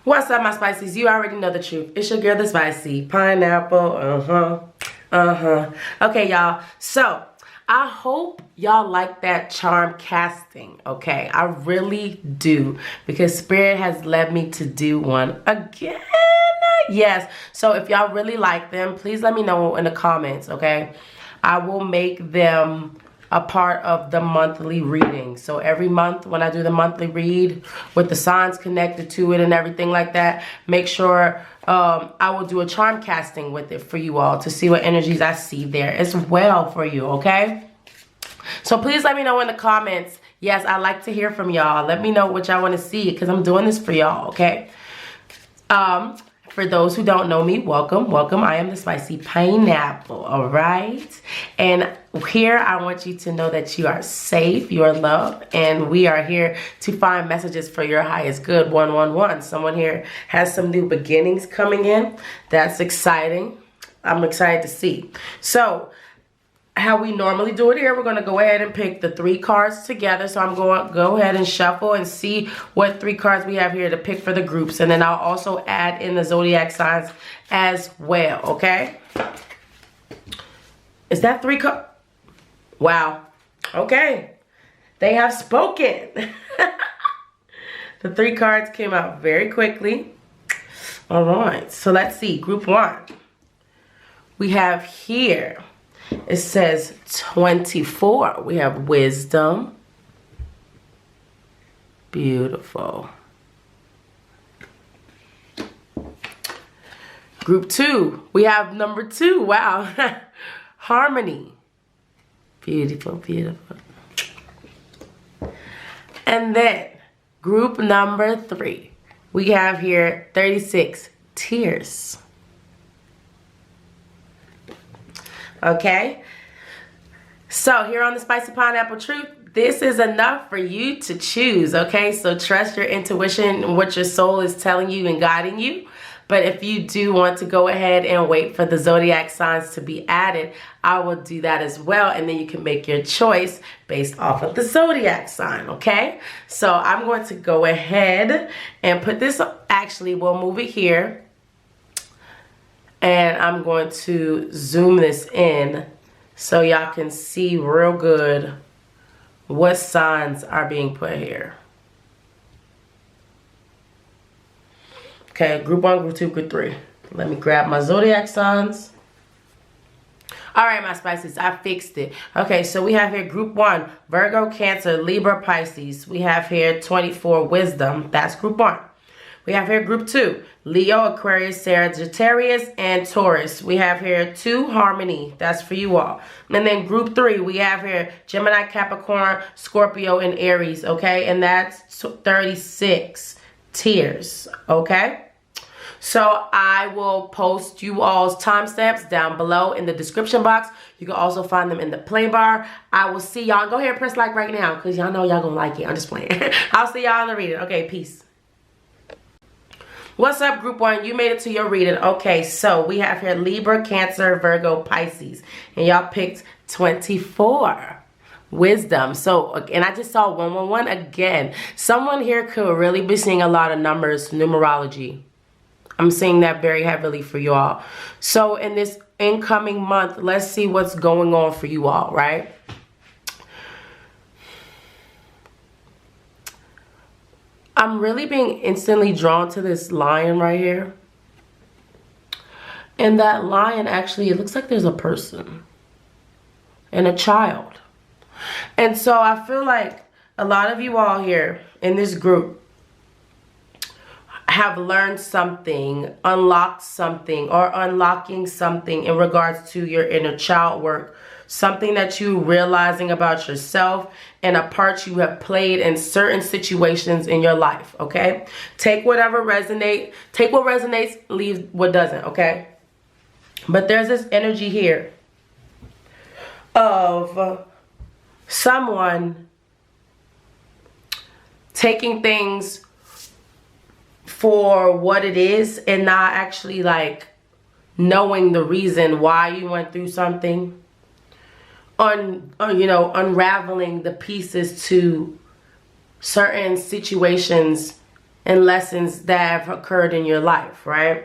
What's up, my spicies? You already know the truth. It's your girl, the spicy pineapple. Okay, y'all. So I hope y'all like that charm casting. Okay, I really do, because Spirit has led me to do one again. Yes. So if y'all really like them, please let me know in the comments. Okay, I will make them a part of the monthly reading. So every month when I do the monthly read with the signs connected to it and everything like that, make sure I will do a charm casting with it for you all to see what energies I see there as well for you, okay? So please let me know in the comments. Yes, I like to hear from y'all. Let me know what y'all want to see, because I'm doing this for y'all, okay? For those who don't know me, welcome, welcome. I am the Spicy Pineapple, all right? And here I want you to know that you are safe, you are loved, and we are here to find messages for your highest good. 111. Someone here has some new beginnings coming in. That's exciting. I'm excited to see. So, how we normally do it here, we're going to go ahead and pick the 3 cards together. So I'm going to go ahead and shuffle and see what 3 cards we have here to pick for the groups. And then I'll also add in the zodiac signs as well, okay? Is that 3 cards? Wow. Okay. They have spoken. The 3 cards came out very quickly. All right. So let's see. Group 1. We have here, it says 24. We have wisdom. Beautiful. Group 2. We have number 2. Wow. Harmony. Beautiful, beautiful. And then group number 3. We have here 36. Tears. Okay, so here on the Spicy Pineapple Truth, this is enough for you to choose, okay? So trust your intuition, what your soul is telling you and guiding you. But if you do want to go ahead and wait for the zodiac signs to be added, I will do that as well, and then you can make your choice based off of the zodiac sign, okay? So I'm going to go ahead and put this, actually we'll move it here. And I'm going to zoom this in so y'all can see real good what signs are being put here. Okay, group 1, group 2, group 3. Let me grab my zodiac signs. All right, my spices, I fixed it. Okay, so we have here group 1, Virgo, Cancer, Libra, Pisces. We have here 24, wisdom. That's group 1. We have here group 2, Leo, Aquarius, Sagittarius, and Taurus. We have here 2, harmony. That's for you all. And then group 3, we have here Gemini, Capricorn, Scorpio, and Aries. Okay, and that's 36 tears. Okay. So I will post you all's timestamps down below in the description box. You can also find them in the play bar. I will see y'all. Go ahead and press like right now, because y'all know y'all gonna like it. I'm just playing. I'll see y'all in the reading. Okay, peace. What's up, group 1? You made it to your reading. Okay, so we have here Libra, Cancer, Virgo, Pisces. And y'all picked 24. Wisdom. So, and I just saw 111 again. Someone here could really be seeing a lot of numbers, numerology. I'm seeing that very heavily for you all. So in this incoming month, let's see what's going on for you all, right? I'm really being instantly drawn to this lion right here. And that lion, actually, it looks like there's a person and a child. And so I feel like a lot of you all here in this group have learned something, unlocked something, or unlocking something in regards to your inner child work. Something that you realizing about yourself and a part you have played in certain situations in your life, okay? Take whatever resonates, take what resonates, leave what doesn't, okay? But there's this energy here of someone taking things for what it is and not actually like knowing the reason why you went through something. You know, unraveling the pieces to certain situations and lessons that have occurred in your life, right?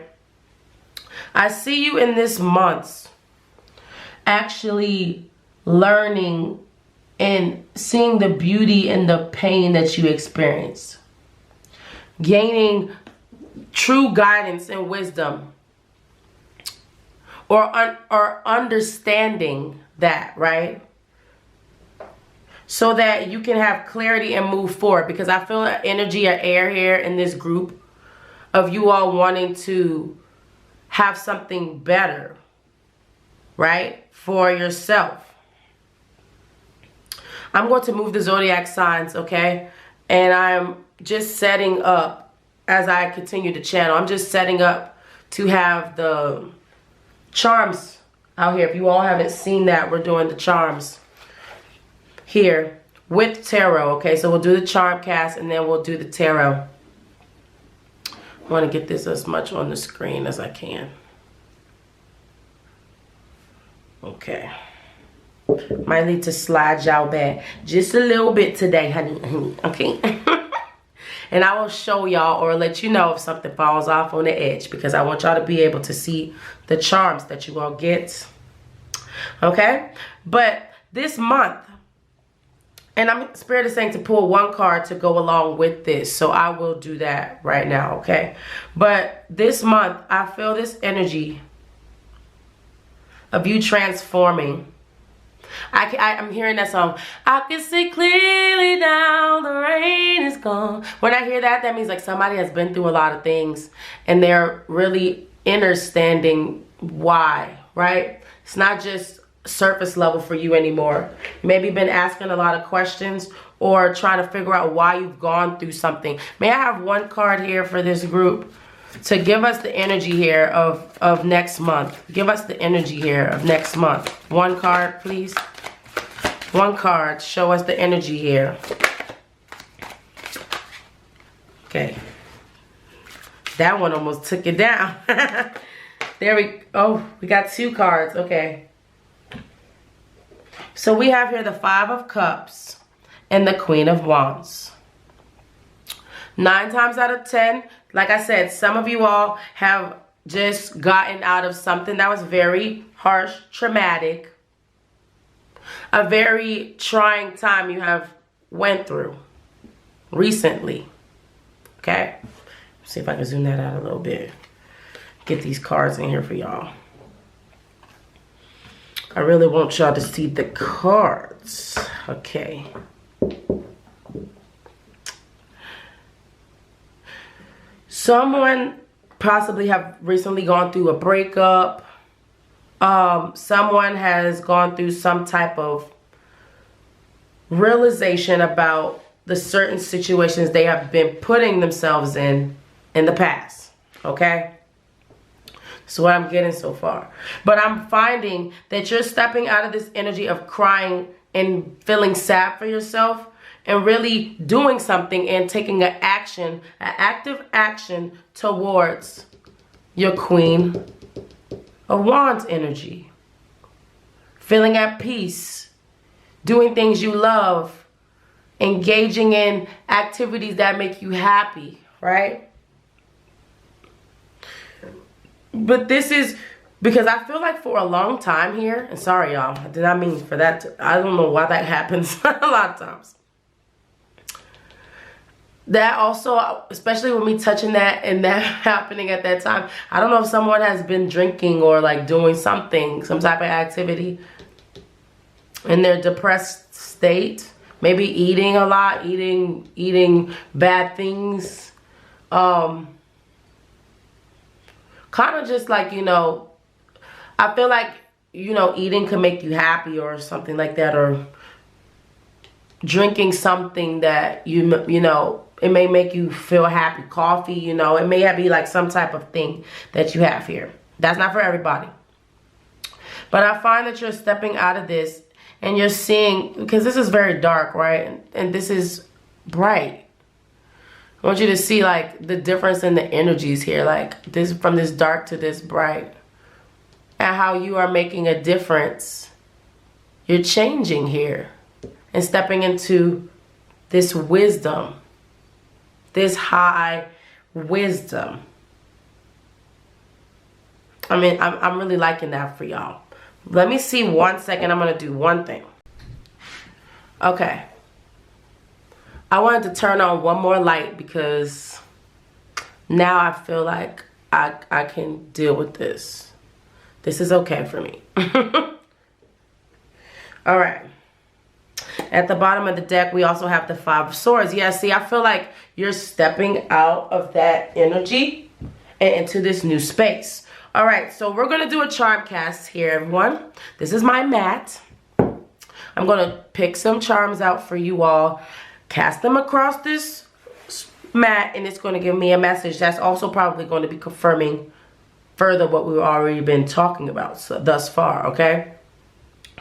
I see you in this month actually learning and seeing the beauty and the pain that you experience. Gaining true guidance and wisdom. Or understanding that, right? So that you can have clarity and move forward. Because I feel an energy of air here in this group of you all wanting to have something better, right? For yourself. I'm going to move the zodiac signs, okay? And I'm just setting up, as I continue to channel, I'm just setting up to have the charms out here. If you all haven't seen that, we're doing the charms here with tarot, okay? So we'll do the charm cast and then we'll do the tarot. I want to get this as much on the screen as I can. Okay. Might need to slide y'all back just a little bit today, honey. Okay. And I will show y'all or let you know if something falls off on the edge, because I want y'all to be able to see the charms that you all get. Okay? But this month, and Spirit is saying to pull one card to go along with this. So I will do that right now, okay? But this month, I feel this energy of you transforming. I'm hearing that song. I can see clearly now, the rain is gone. When I hear that, that means like somebody has been through a lot of things and they're really understanding why, right? It's not just surface level for you anymore. Maybe been asking a lot of questions or trying to figure out why you've gone through something. May I have one card here for this group to give us the energy here of next month? Give us the energy here of next month. One card, please. One card. Show us the energy here. Okay. That one almost took it down. There we oh, we got two cards. Okay. So we have here the Five of Cups and the Queen of Wands. 9 times out of 10, like I said, some of you all have just gotten out of something that was very harsh, traumatic, a very trying time you have went through recently. Okay? See if I can zoom that out a little bit. Get these cards in here for y'all. I really want y'all to see the cards. Okay. Someone possibly have recently gone through a breakup. Someone has gone through some type of realization about the certain situations they have been putting themselves in the past. Okay? That's what I'm getting so far. But I'm finding that you're stepping out of this energy of crying and feeling sad for yourself and really doing something and taking an action, an active action towards your Queen of Wands energy. Feeling at peace, doing things you love, engaging in activities that make you happy, right? But this is because I feel like for a long time here, and sorry y'all, I did not mean for that I don't know why that happens a lot of times. That also, especially with me touching that and that happening at that time, I don't know if someone has been drinking or like doing something, some type of activity in their depressed state. Maybe eating a lot, eating bad things. Kind of just like, you know, I feel like, you know, eating can make you happy or something like that, or drinking something that, you know, it may make you feel happy. Coffee, you know, it may be like some type of thing that you have here. That's not for everybody. But I find that you're stepping out of this and you're seeing, because this is very dark, right? And this is bright. I want you to see like the difference in the energies here, like this, from this dark to this bright, and how you are making a difference. You're changing here and stepping into this wisdom, this high wisdom. I mean, I'm really liking that for y'all. Let me see 1 second. I'm going to do one thing. Okay. I wanted to turn on one more light because now I feel like I can deal with this. This is okay for me. All right. At the bottom of the deck, we also have the Five of Swords. Yeah, see, I feel like you're stepping out of that energy and into this new space. All right, so we're going to do a charm cast here, everyone. This is my mat. I'm going to pick some charms out for you all, cast them across this mat, and it's going to give me a message that's also probably going to be confirming further what we've already been talking about thus far, okay?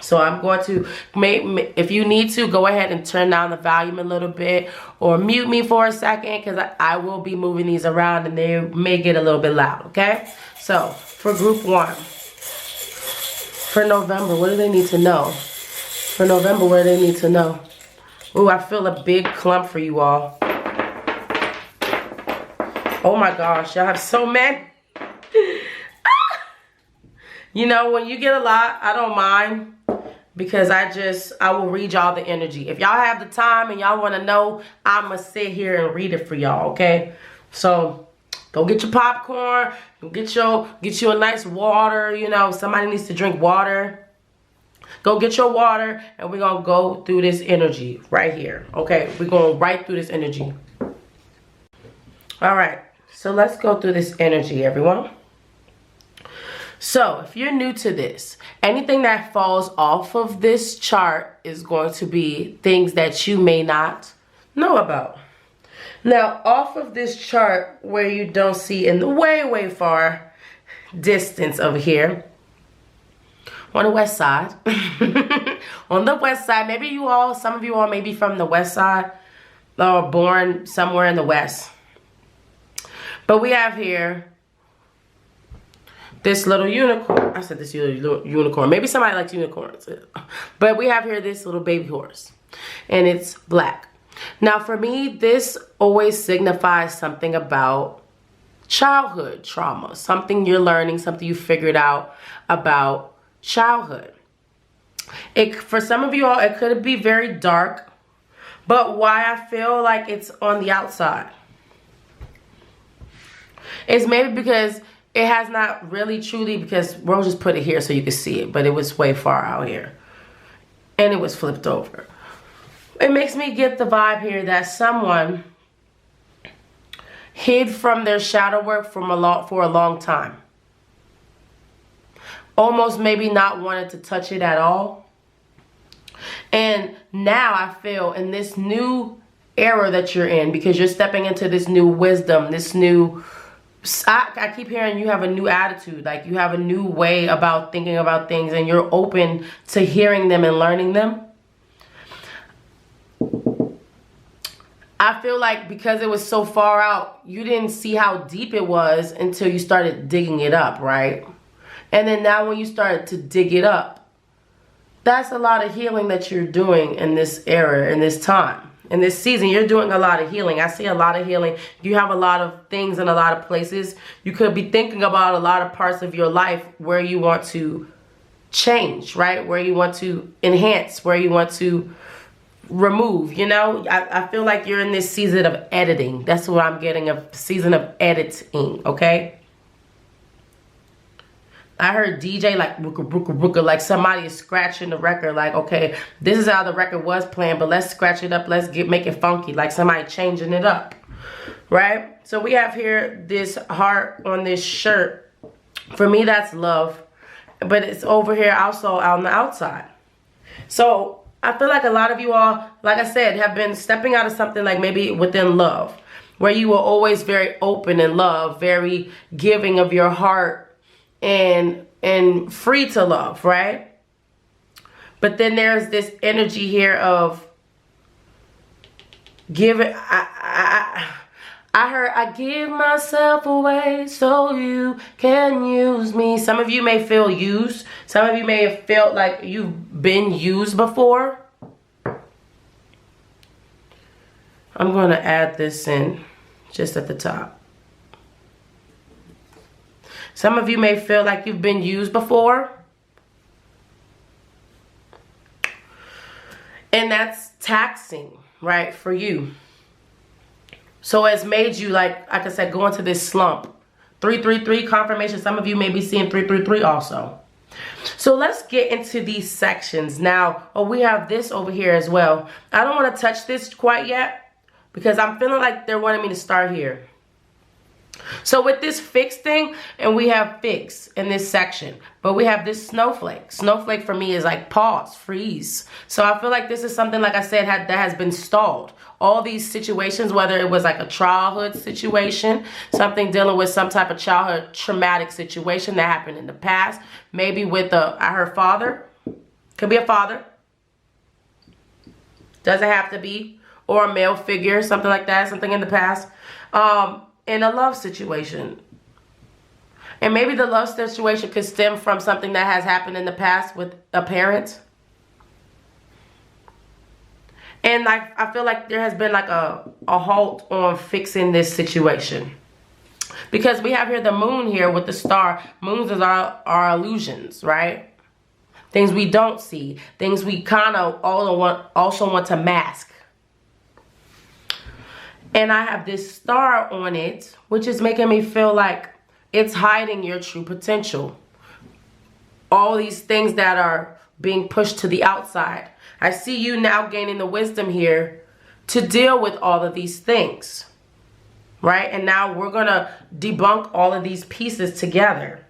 So I'm going to, if you need to, go ahead and turn down the volume a little bit or mute me for a second because I will be moving these around and they may get a little bit loud, okay? So for group 1, for November, what do they need to know? For November, what do they need to know? Ooh, I feel a big clump for you all. Oh my gosh, y'all have so many. You know, when you get a lot, I don't mind. Because I will read y'all the energy. If y'all have the time and y'all want to know, I'm going to sit here and read it for y'all, okay? So, go get your popcorn. Go get you a nice water. You know, somebody needs to drink water. Go get your water, and we're going to go through this energy right here, okay? We're going right through this energy. All right, so let's go through this energy, everyone. So, if you're new to this, anything that falls off of this chart is going to be things that you may not know about. Now, off of this chart where you don't see in the way far distance over here, on the west side, on the west side, maybe some of you all may be from the west side or born somewhere in the west. But we have here this little unicorn. I said this little unicorn. Maybe somebody likes unicorns. But we have here this little baby horse. And it's black. Now for me, this always signifies something about childhood trauma. Something you're learning, something you figured out about childhood. For some of you all, it could be very dark. But why I feel like it's on the outside is maybe because it has not really truly, because we'll just put it here so you can see it, but it was way far out here. And it was flipped over. It makes me get the vibe here that someone hid from their shadow work for a long time. Almost maybe not wanted to touch it at all. And now I feel in this new era that you're in, because you're stepping into this new wisdom, this new... I keep hearing you have a new attitude, like you have a new way about thinking about things and you're open to hearing them and learning them. I feel like because it was so far out, you didn't see how deep it was until you started digging it up, right? And then now when you started to dig it up, that's a lot of healing that you're doing in this era, in this time. In this season, you're doing a lot of healing. I see a lot of healing. You have a lot of things in a lot of places. You could be thinking about a lot of parts of your life where you want to change, right? Where you want to enhance, where you want to remove, you know? I feel like you're in this season of editing. That's what I'm getting, a season of editing, okay? I heard DJ like rooka, like somebody is scratching the record, like, okay, this is how the record was playing, but let's scratch it up, let's make it funky, like somebody changing it up, right? So we have here this heart on this shirt. For me, that's love, but it's over here also on the outside. So I feel like a lot of you all, like I said, have been stepping out of something like maybe within love, where you were always very open in love, very giving of your heart, and free to love, right? But then there's this energy here of giving. I heard, I give myself away so you can use me. Some of you may feel used. Some of you may have felt like you've been used before. I'm going to add this in just at the top. Some of you may feel like you've been used before. And that's taxing, right, for you. So it's made you, like I said, go into this slump. 333 confirmation. Some of you may be seeing 333 also. So let's get into these sections. Now, we have this over here as well. I don't want to touch this quite yet because I'm feeling like they're wanting me to start here. So with this fix thing, and we have fix in this section, but we have this snowflake. Snowflake for me is like pause, freeze. So I feel like this is something, like I said, that has been stalled. All these situations, whether it was like a childhood situation, something dealing with some type of childhood traumatic situation that happened in the past, maybe with her father, could be a father, doesn't have to be, or a male figure, something like that, something in the past. In a love situation. And maybe the love situation could stem from something that has happened in the past with a parent. And like, I feel like there has been like a halt on fixing this situation. Because we have here the moon here with the star. Moons is our illusions, right? Things we don't see. Things we kind of also want to mask. And I have this star on it, which is making me feel like it's hiding your true potential. All these things that are being pushed to the outside. I see you now gaining the wisdom here to deal with all of these things. Right? And now we're going to debunk all of these pieces together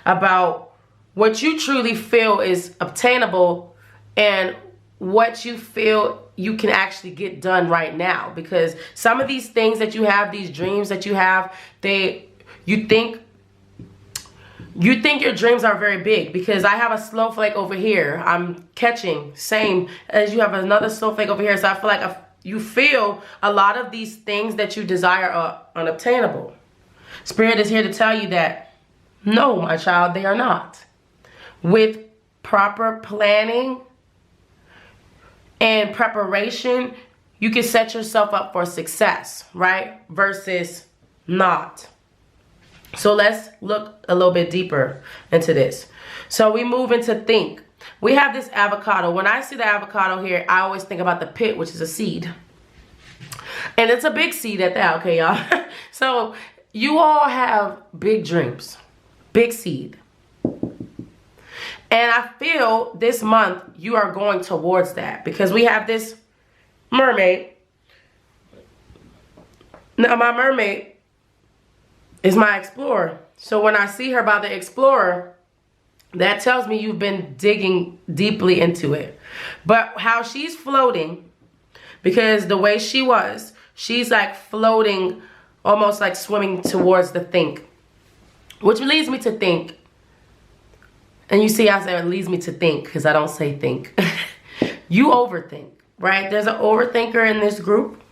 about what you truly feel is obtainable and what you feel you can actually get done right now. Because some of these things that you have, these dreams that you have, you think your dreams are very big. Because I have a snowflake over here. I'm catching, same as you have another snowflake over here. So I feel like you feel a lot of these things that you desire are unobtainable. Spirit is here to tell you that, no, my child, they are not. With proper planning and preparation, you can set yourself up for success, right? Versus not. So let's look a little bit deeper into this. So we move into think. We have this avocado. When I see the avocado here, I always think about the pit, which is a seed. And it's a big seed at that, okay, y'all? So you all have big dreams, big seed. And I feel this month you are going towards that because we have this mermaid. Now my mermaid is my explorer. So when I see her by the explorer, that tells me you've been digging deeply into it. But how she's floating, because the way she's like floating, almost like swimming towards the think. Which leads me to think. And you see, I said it leads me to think because I don't say think. You overthink, right? There's an overthinker in this group.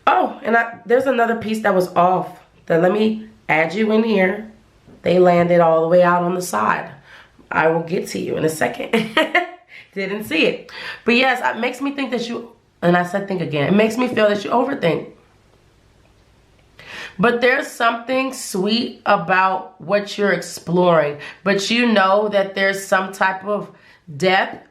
Oh, and there's another piece that was off. Then let me add you in here. They landed all the way out on the side. I will get to you in a second. Didn't see it. But yes, it makes me think that you, and I said think again. It makes me feel that you overthink. But there's something sweet about what you're exploring. But you know that there's some type of death,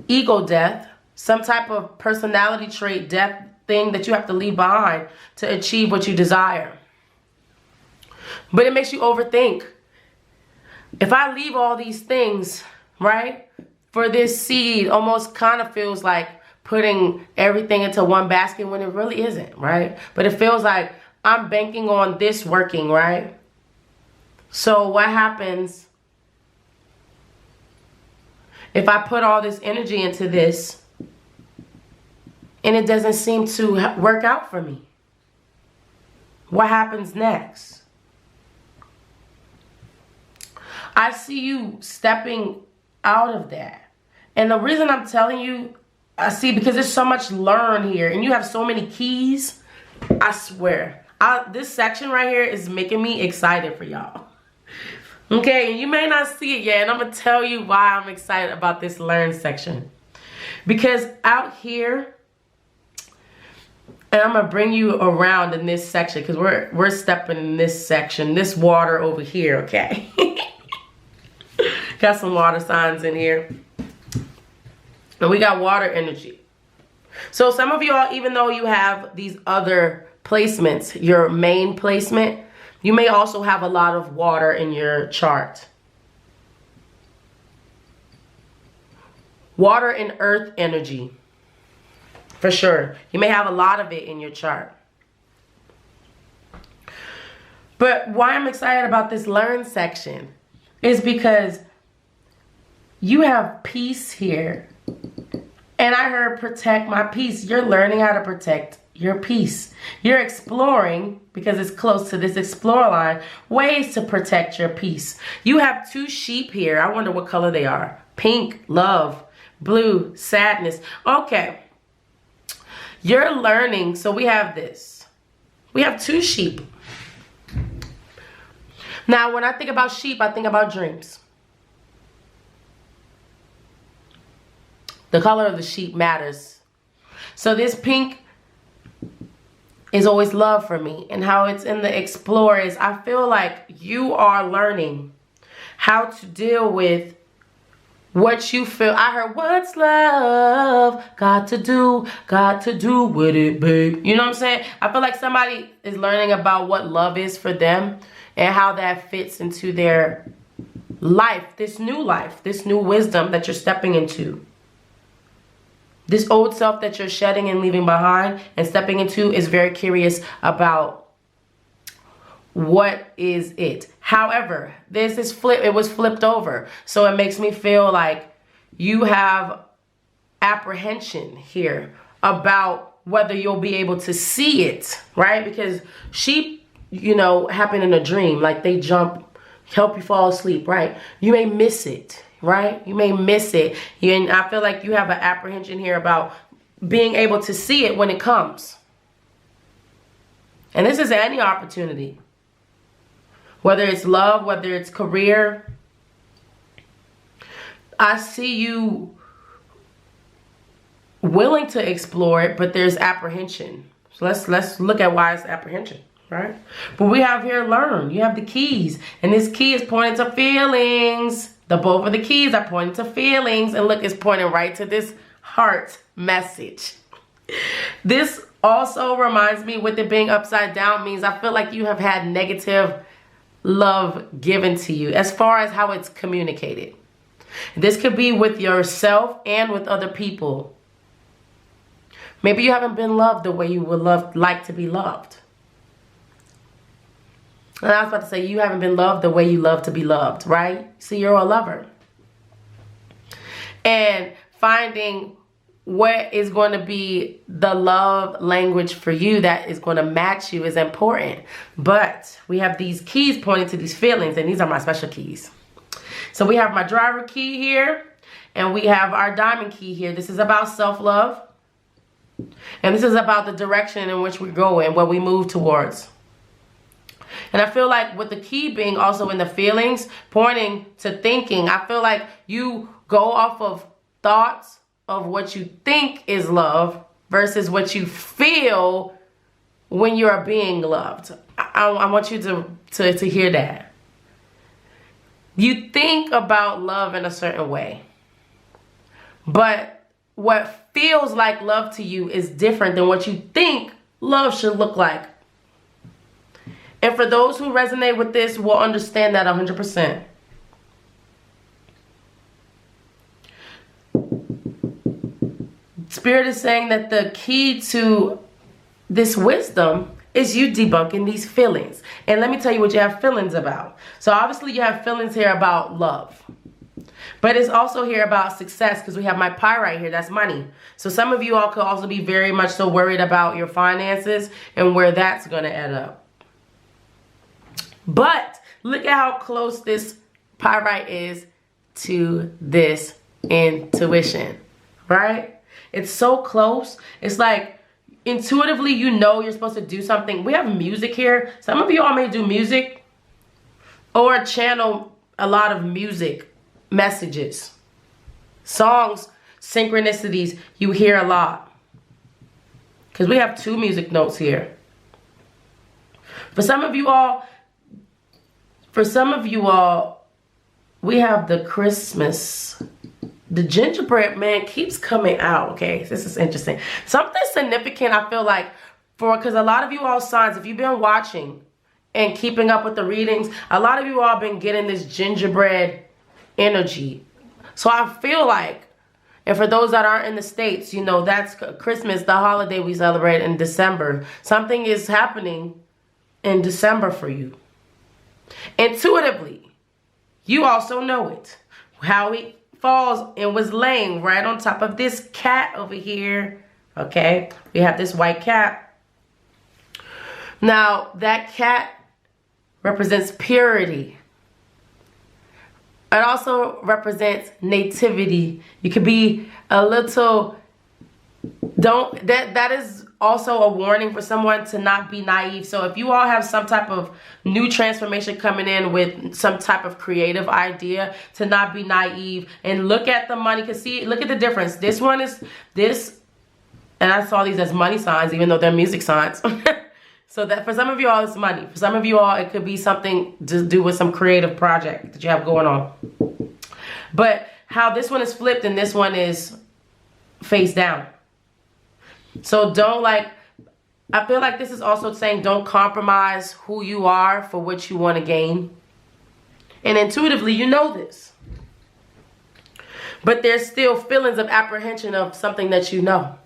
ego death, some type of personality trait death thing that you have to leave behind to achieve what you desire. But it makes you overthink. If I leave all these things, right, for this seed, almost kind of feels like putting everything into one basket when it really isn't, right? But it feels like I'm banking on this working, right? So what happens if I put all this energy into this and it doesn't seem to work out for me? What happens next? I see you stepping out of that. And the reason I'm telling you, I see because there's so much learn here and you have so many keys. I swear. This section right here is making me excited for y'all. Okay, you may not see it yet, and I'm going to tell you why I'm excited about this learn section. Because out here, And I'm gonna bring you around in this section because we're stepping in this section, this water over here, okay? Got some water signs in here. And we got water energy. So some of y'all, even though you have these other placements, your main placement, you may also have a lot of water in your chart. Water and earth energy. For sure. You may have a lot of it in your chart. But why I'm excited about this learn section is because you have peace here. And I heard protect my peace. You're learning how to protect your peace. You're exploring, because it's close to this explore line, ways to protect your peace. You have 2 sheep here. I wonder what color they are. Pink, love. Blue, sadness. Okay. You're learning. So we have this. We have 2 sheep. Now, when I think about sheep, I think about dreams. The color of the sheep matters. So this pink is always love for me. And how it's in the explore is I feel like you are learning how to deal with what you feel. I heard, what's love got to do with it, babe. You know what I'm saying? I feel like somebody is learning about what love is for them and how that fits into their life, this new wisdom that you're stepping into. This old self that you're shedding and leaving behind and stepping into is very curious about what is it. However, this is it was flipped over. So it makes me feel like you have apprehension here about whether you'll be able to see it, right? Because sheep, you know, happen in a dream. Like they jump, help you fall asleep, right? You may miss it, right? You may miss it. And I feel like you have an apprehension here about being able to see it when it comes. And this is any opportunity. Whether it's love, whether it's career. I see you willing to explore it, but there's apprehension. So let's look at why it's apprehension, right? But we have here learn. You have the keys. And this key is pointing to feelings. Both of the keys are pointing to feelings. And look, it's pointing right to this heart message. This also reminds me, with it being upside down, means I feel like you have had negative love given to you as far as how it's communicated. This could be with yourself and with other people. Maybe you haven't been loved the way you would like to be loved. And I was about to say, you haven't been loved the way you love to be loved, right? So you're a lover. And finding what is going to be the love language for you that is going to match you is important. But we have these keys pointing to these feelings, and these are my special keys. So we have my driver key here, and we have our diamond key here. This is about self-love. And this is about the direction in which we go and what we move towards. And I feel like with the key being also in the feelings, pointing to thinking, I feel like you go off of thoughts of what you think is love versus what you feel when you are being loved. I want you to hear that. You think about love in a certain way, but what feels like love to you is different than what you think love should look like. And for those who resonate with this will understand that 100%. Spirit is saying that the key to this wisdom is you debunking these feelings. And let me tell you what you have feelings about. So obviously you have feelings here about love. But it's also here about success, because we have my pyrite here. That's money. So some of you all could also be very much so worried about your finances and where that's going to add up. But look at how close this pyrite is to this intuition, right? It's so close. It's like intuitively you know you're supposed to do something. We have music here. Some of you all may do music or channel a lot of music messages, songs, synchronicities you hear a lot. Because we have 2 music notes here. For some of you all, we have the Christmas. The gingerbread man keeps coming out, okay? This is interesting. Something significant, I feel like, because a lot of you all signs, if you've been watching and keeping up with the readings, a lot of you all been getting this gingerbread energy. So I feel like, and for those that aren't in the States, you know, that's Christmas, the holiday we celebrate in December. Something is happening in December for you. Intuitively, you also know it. How he falls and was laying right on top of this cat over here. Okay, we have this white cat. Now, that cat represents purity. It also represents nativity. You could be a little, that is also a warning for someone to not be naive. So if you all have some type of new transformation coming in with some type of creative idea, to not be naive and look at the money. Because see, look at the difference. This one is this, and I saw these as money signs, even though they're music signs. So that for some of you all, it's money. For some of you all, it could be something to do with some creative project that you have going on. But how this one is flipped and this one is face down. So don't I feel like this is also saying don't compromise who you are for what you want to gain. And intuitively, you know this. But there's still feelings of apprehension of something that you know.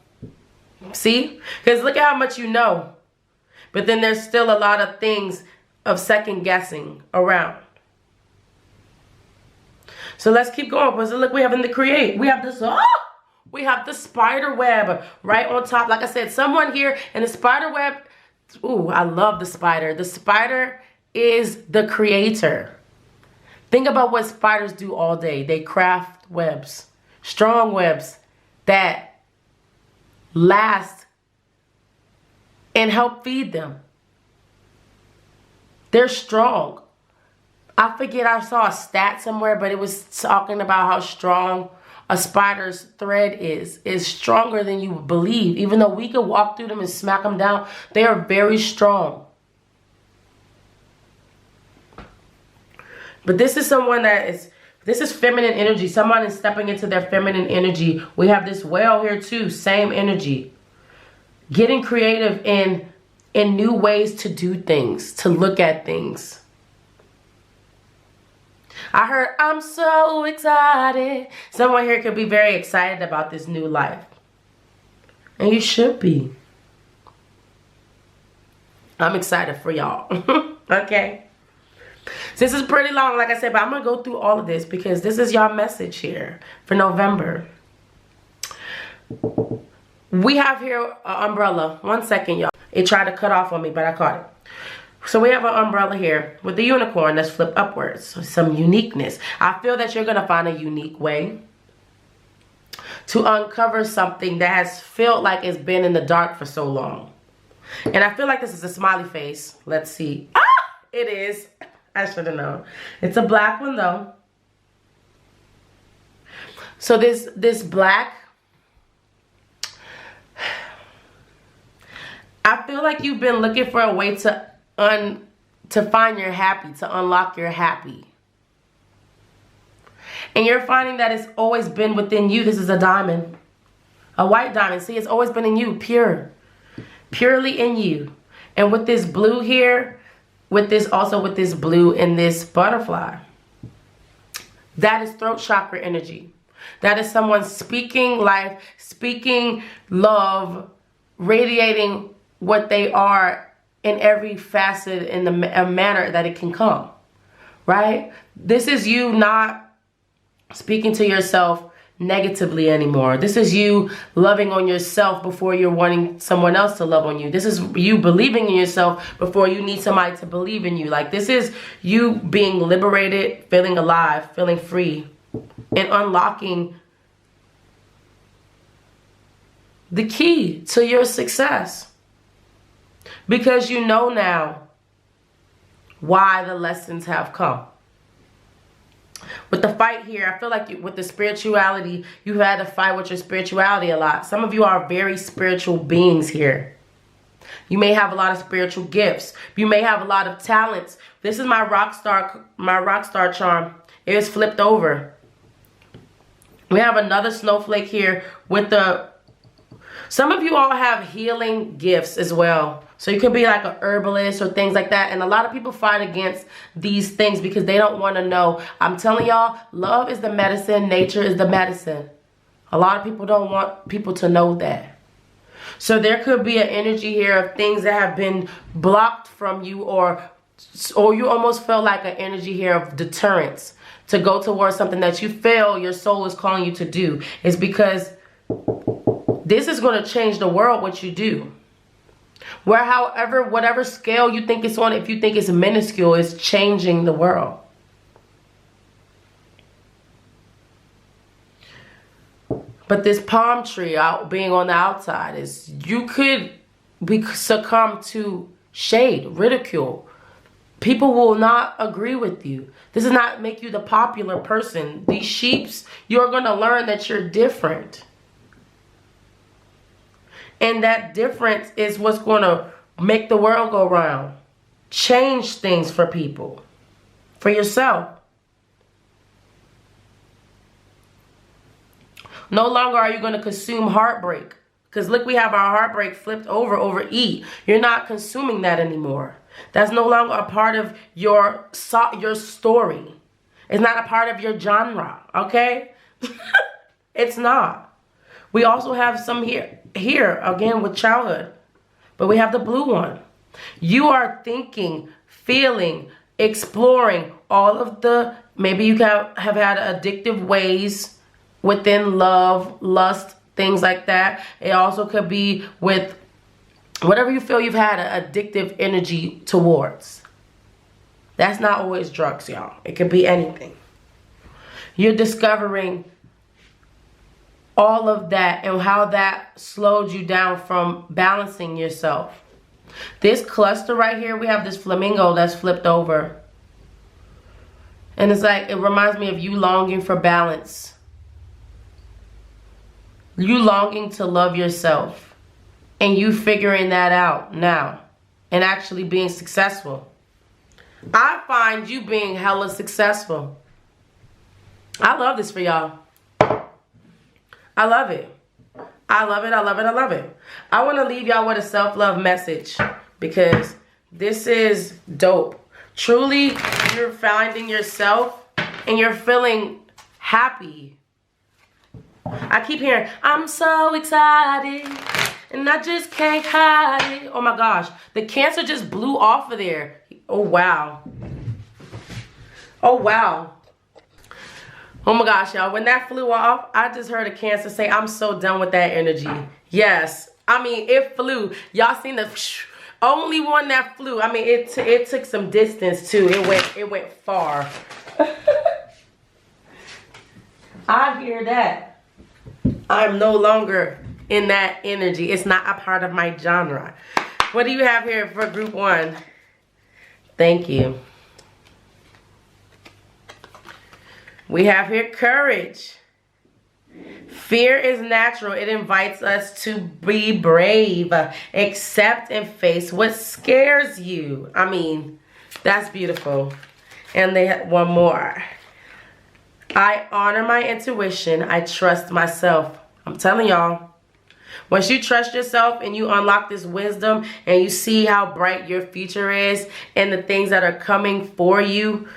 See? Because look at how much you know. But then there's still a lot of things of second guessing around. So let's keep going. Because look, we have in the create. We have this, we have the spider web right on top. Like I said, someone here in the spider web. Ooh, I love the spider. The spider is the creator. Think about what spiders do all day. They craft webs, strong webs that last and help feed them. They're strong. I forget, I saw a stat somewhere, but it was talking about how strong a spider's thread is stronger than you would believe. Even though we could walk through them and smack them down, they are very strong. But this is someone this is feminine energy. Someone is stepping into their feminine energy. We have this whale here too, same energy. Getting creative in new ways to do things, to look at things. I heard, I'm so excited. Someone here could be very excited about this new life. And you should be. I'm excited for y'all. Okay. This is pretty long, like I said, but I'm going to go through all of this because this is y'all message here for November. We have here an umbrella. 1 second, y'all. It tried to cut off on me, but I caught it. So we have an umbrella here with the unicorn that's flipped upwards. So some uniqueness. I feel that you're going to find a unique way to uncover something that has felt like it's been in the dark for so long. And I feel like this is a smiley face. Let's see. Ah! It is. I should have known. It's a black one, though. So this black, I feel like you've been looking for a way to find your happy, to unlock your happy. And you're finding that it's always been within you. This is a diamond. A white diamond. See, it's always been in you, pure. Purely in you. And with this blue here, with this blue and this butterfly, that is throat chakra energy. That is someone speaking life, speaking love, radiating what they are in every facet, in a manner that it can come, right? This is you not speaking to yourself negatively anymore. This is you loving on yourself before you're wanting someone else to love on you. This is you believing in yourself before you need somebody to believe in you. Like, this is you being liberated, feeling alive, feeling free, and unlocking the key to your success. Because you know now why the lessons have come. With the fight here, I feel like with the spirituality, you've had to fight with your spirituality a lot. Some of you are very spiritual beings here. You may have a lot of spiritual gifts. You may have a lot of talents. This is my rock star charm. It is flipped over. We have another snowflake here with the... Some of you all have healing gifts as well. So you could be like an herbalist or things like that. And a lot of people fight against these things because they don't want to know. I'm telling y'all, love is the medicine. Nature is the medicine. A lot of people don't want people to know that. So there could be an energy here of things that have been blocked from you, or you almost feel like an energy here of deterrence to go towards something that you feel your soul is calling you to do. It's because this is going to change the world, what you do. Where, however, whatever scale you think it's on, if you think it's minuscule, it's changing the world. But this palm tree out being on the outside is, you could succumb to shade, ridicule. People will not agree with you. This does not make you the popular person. These sheeps, you're going to learn that you're different. And that difference is what's going to make the world go round. Change things for people. For yourself. No longer are you going to consume heartbreak. Because look, we have our heartbreak flipped over eat. You're not consuming that anymore. That's no longer a part of your story. It's not a part of your genre, okay? It's not. We also have some here again with childhood. But we have the blue one. You are thinking, feeling, exploring all of the, maybe you have had addictive ways within love, lust, things like that. It also could be with whatever you feel you've had an addictive energy towards. That's not always drugs, y'all. It could be anything. You're discovering all of that and how that slowed you down from balancing yourself. This cluster right here, we have this flamingo that's flipped over. And it's like, it reminds me of you longing for balance. You longing to love yourself. And you figuring that out now. And actually being successful. I find you being hella successful. I love this for y'all. I love it. I love it. I love it. I love it. I want to leave y'all with a self-love message because this is dope. Truly, you're finding yourself and you're feeling happy. I keep hearing, I'm so excited and I just can't hide it. Oh my gosh. The Cancer just blew off of there. Oh, wow. Oh, wow. Oh my gosh, y'all. When that flew off, I just heard a Cancer say, I'm so done with that energy. Yes. I mean, it flew. Y'all seen the only one that flew. I mean, it took some distance too. It went far. I hear that. I'm no longer in that energy. It's not a part of my genre. What do you have here for group 1? Thank you. We have here courage. Fear is natural. It invites us to be brave, accept and face what scares you. I mean, that's beautiful. And they have one more. I honor my intuition. I trust myself. I'm telling y'all. Once you trust yourself and you unlock this wisdom and you see how bright your future is and the things that are coming for you,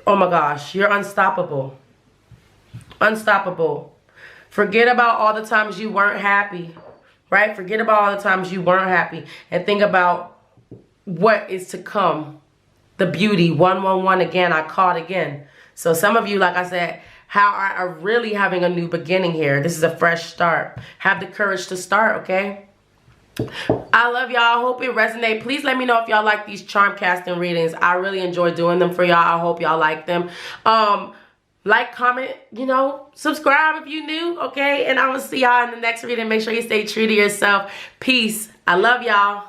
oh my gosh, you're unstoppable. Unstoppable. Forget about all the times you weren't happy, right? Forget about all the times you weren't happy and think about what is to come. The beauty, 111 again, I caught again. So some of you, like I said, are really having a new beginning here. This is a fresh start. Have the courage to start, okay? I love y'all. I hope it resonates. Please let me know if y'all like these charm casting readings. I really enjoy doing them for y'all. I hope y'all like them. Like, comment, you know, subscribe if you new, okay? And I will see y'all in the next reading. Make sure you stay true to yourself. Peace. I love y'all.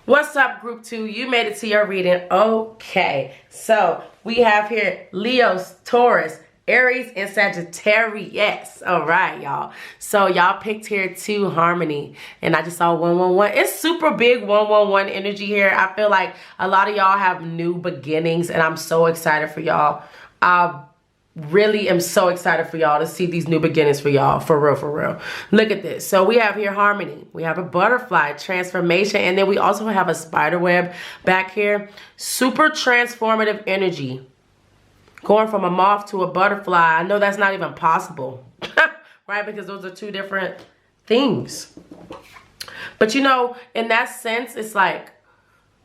What's up, group 2? You made it to your reading. Okay. So, we have here Leos, Taurus, Aries and Sagittarius. All right, y'all. So y'all picked here 2, Harmony. And I just saw 111. It's super big 111 energy here. I feel like a lot of y'all have new beginnings, and I'm so excited for y'all. I really am so excited for y'all to see these new beginnings for y'all. For real, for real. Look at this. So we have here Harmony. We have a butterfly, transformation, and then we also have a spider web back here. Super transformative energy. Going from a moth to a butterfly. I know that's not even possible. Right? Because those are 2 different things. But you know, in that sense, it's like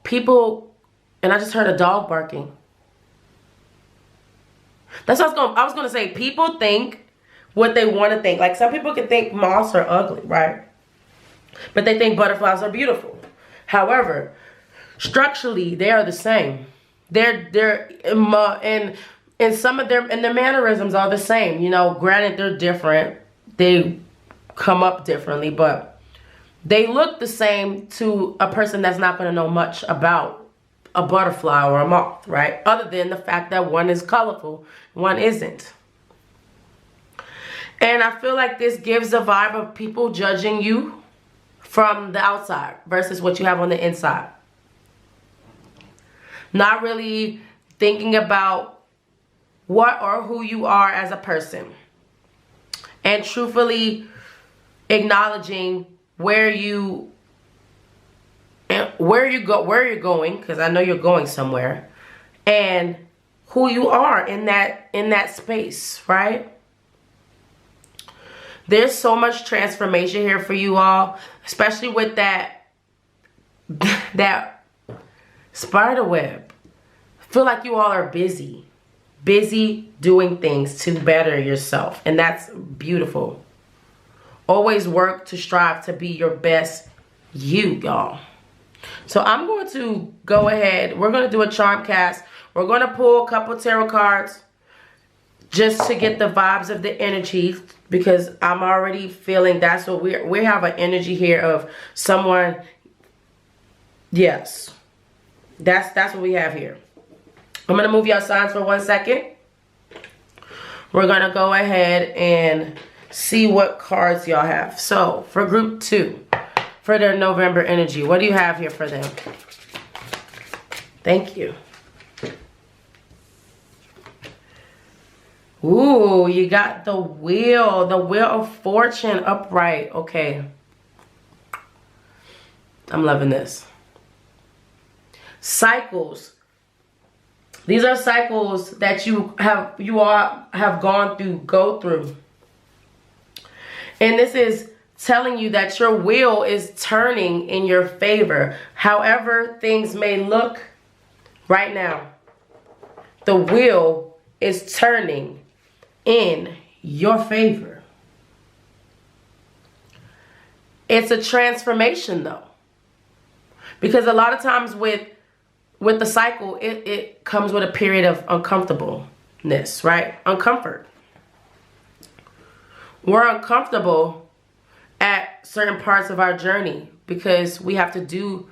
people, and I just heard a dog barking. That's what I was gonna say. People think what they want to think. Like some people can think moths are ugly, right? But they think butterflies are beautiful. However, structurally they are the same. They're and some of their mannerisms are the same. You know, granted they're different. They come up differently, but they look the same to a person that's not going to know much about a butterfly or a moth, right? Other than the fact that one is colorful, one isn't. And I feel like this gives a vibe of people judging you from the outside versus what you have on the inside. Not really thinking about what or who you are as a person. And truthfully acknowledging where you're going, because I know you're going somewhere, and who you are in that space, right? There's so much transformation here for you all, especially with that spider web. I feel like you all are busy doing things to better yourself, and that's beautiful. Always work to strive to be your best you, y'all. So I'm going to go ahead. We're going to do a charm cast. We're going to pull a couple tarot cards just to get the vibes of the energy, because I'm already feeling that's what we have an energy here of someone. Yes, that's what we have here. I'm going to move your signs for 1 second. We're going to go ahead and see what cards y'all have. So for group 2, for their November energy, what do you have here for them? Thank you. Ooh, you got the wheel of fortune upright. Okay. I'm loving this. Cycles. These are cycles that you all have go through. And this is telling you that your wheel is turning in your favor. However things may look right now, the wheel is turning in your favor. It's a transformation though. Because a lot of times with the cycle, it comes with a period of uncomfortableness, right? Uncomfort. We're uncomfortable at certain parts of our journey because we have to do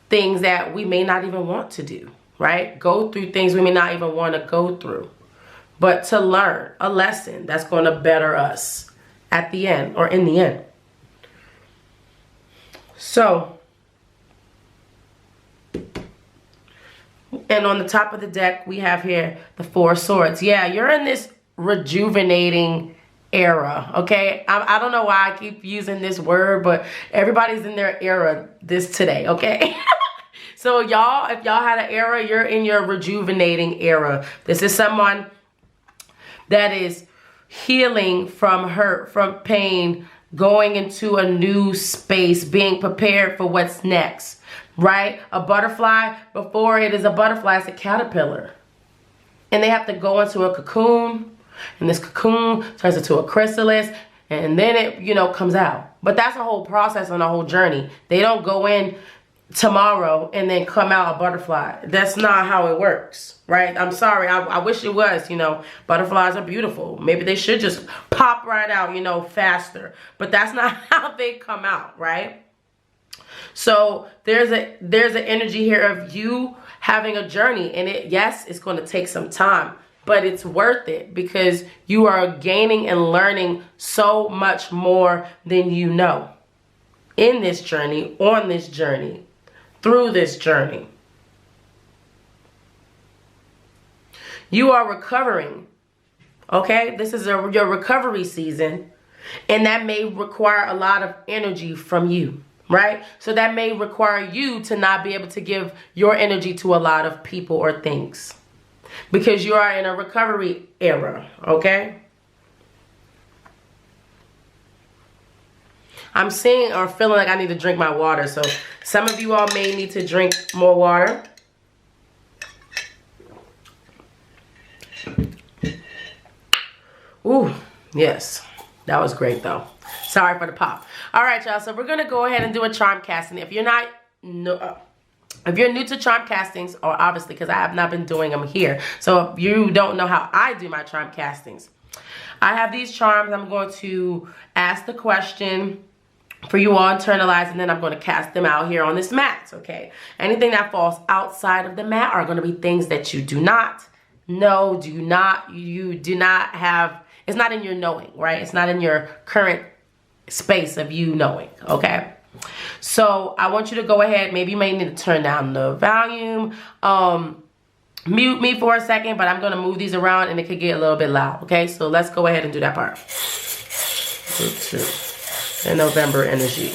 things that we may not even want to do, right? Go through things we may not even want to go through. But to learn a lesson that's going to better us at the end or in the end. So, and on the top of the deck, we have here the 4 of Swords. Yeah, you're in this rejuvenating era, okay? I don't know why I keep using this word, but everybody's in their era today, okay? So y'all, if y'all had an era, you're in your rejuvenating era. This is someone that is healing from hurt, from pain, going into a new space, being prepared for what's next. Right? A butterfly, before it is a butterfly, it's a caterpillar. And they have to go into a cocoon, and this cocoon turns into a chrysalis, and then it, comes out. But that's a whole process and a whole journey. They don't go in tomorrow and then come out a butterfly. That's not how it works, right? I'm sorry. I wish it was, butterflies are beautiful. Maybe they should just pop right out, faster. But that's not how they come out, right? So there's an energy here of you having a journey, and yes, it's going to take some time, but it's worth it because you are gaining and learning so much more than you know in this journey, on this journey, through this journey. You are recovering, okay? This is your recovery season, and that may require a lot of energy from you, right? So that may require you to not be able to give your energy to a lot of people or things because you are in a recovery era, okay? I'm seeing or feeling like I need to drink my water, so some of you all may need to drink more water. Ooh, yes. That was great, though. Sorry for the pop. All right, y'all. So we're going to go ahead and do a charm casting. If you're new to charm castings, or obviously because I have not been doing them here. So if you don't know how I do my charm castings, I have these charms. I'm going to ask the question for you all internalize, and then I'm going to cast them out here on this mat, okay? Anything that falls outside of the mat are going to be things that you do not know, you do not have. It's not in your knowing, right? It's not in your current space of you knowing, okay? So I want you to go ahead. Maybe you may need to turn down the volume. Mute me for a second, but I'm going to move these around and it could get a little bit loud, okay? So let's go ahead and do that part. And November energy.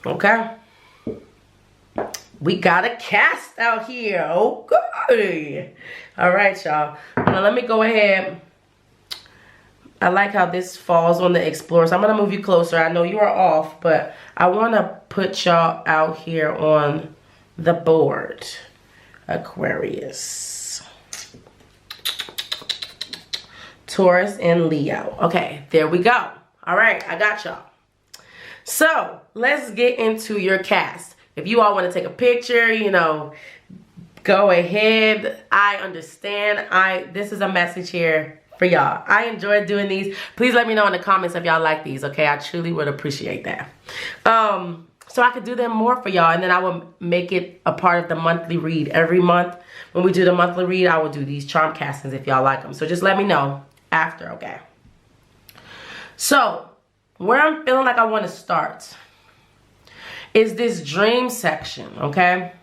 Okay, we got a cast out here. Okay, all right, y'all. Now let me go ahead. I like how this falls on the Explorer, so I'm gonna move you closer. I know you are off, but I want to put y'all out here on the board. Aquarius, Taurus, and Leo. Okay, there we go. All right, I got y'all. So let's get into your cast. If you all want to take a picture, you know, go ahead. I understand. This is a message here for y'all. I enjoy doing these. Please let me know in the comments if y'all like these, okay? I truly would appreciate that. So I could do them more for y'all, and then I will make it a part of the monthly read. Every month when we do the monthly read, I will do these charm castings if y'all like them. So just let me know after, okay? So where I'm feeling like I want to start is this dream section, okay?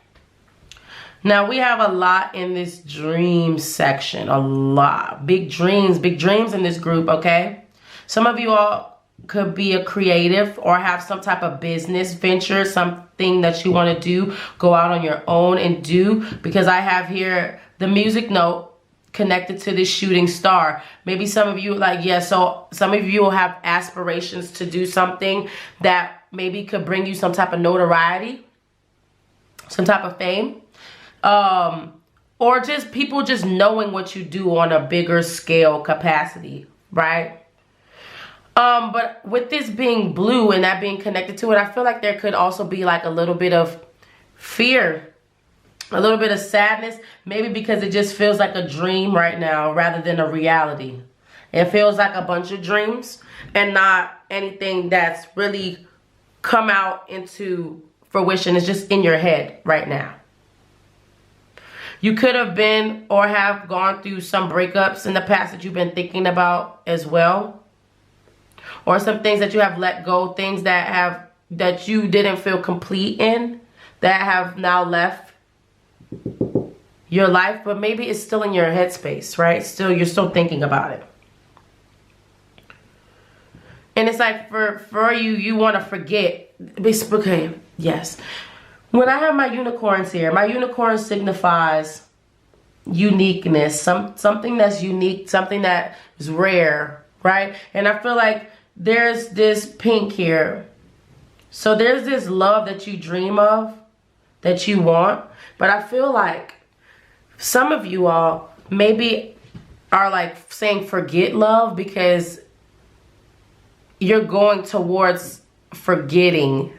Now, we have a lot in this dream section, a lot. Big dreams in this group, okay? Some of you all could be a creative or have some type of business venture, something that you want to do, go out on your own and do, because I have here the music note connected to this shooting star. Maybe some of you so some of you will have aspirations to do something that maybe could bring you some type of notoriety, some type of fame, or just people just knowing what you do on a bigger scale capacity, right? But with this being blue and that being connected to it, I feel like there could also be like a little bit of fear, a little bit of sadness, maybe because it just feels like a dream right now rather than a reality. It feels like a bunch of dreams and not anything that's really come out into fruition. It's just in your head right now. You could have been or have gone through some breakups in the past that you've been thinking about as well. Or some things that you have let go, things that you didn't feel complete in, that have now left your life, but maybe it's still in your headspace, right? You're still thinking about it. And it's like for you want to forget. Okay, yes. When I have my unicorns here, my unicorn signifies uniqueness, something that's unique, something that is rare, right? And I feel like there's this pink here. So there's this love that you dream of, that you want. But I feel like some of you all maybe are like saying forget love because you're going towards forgetting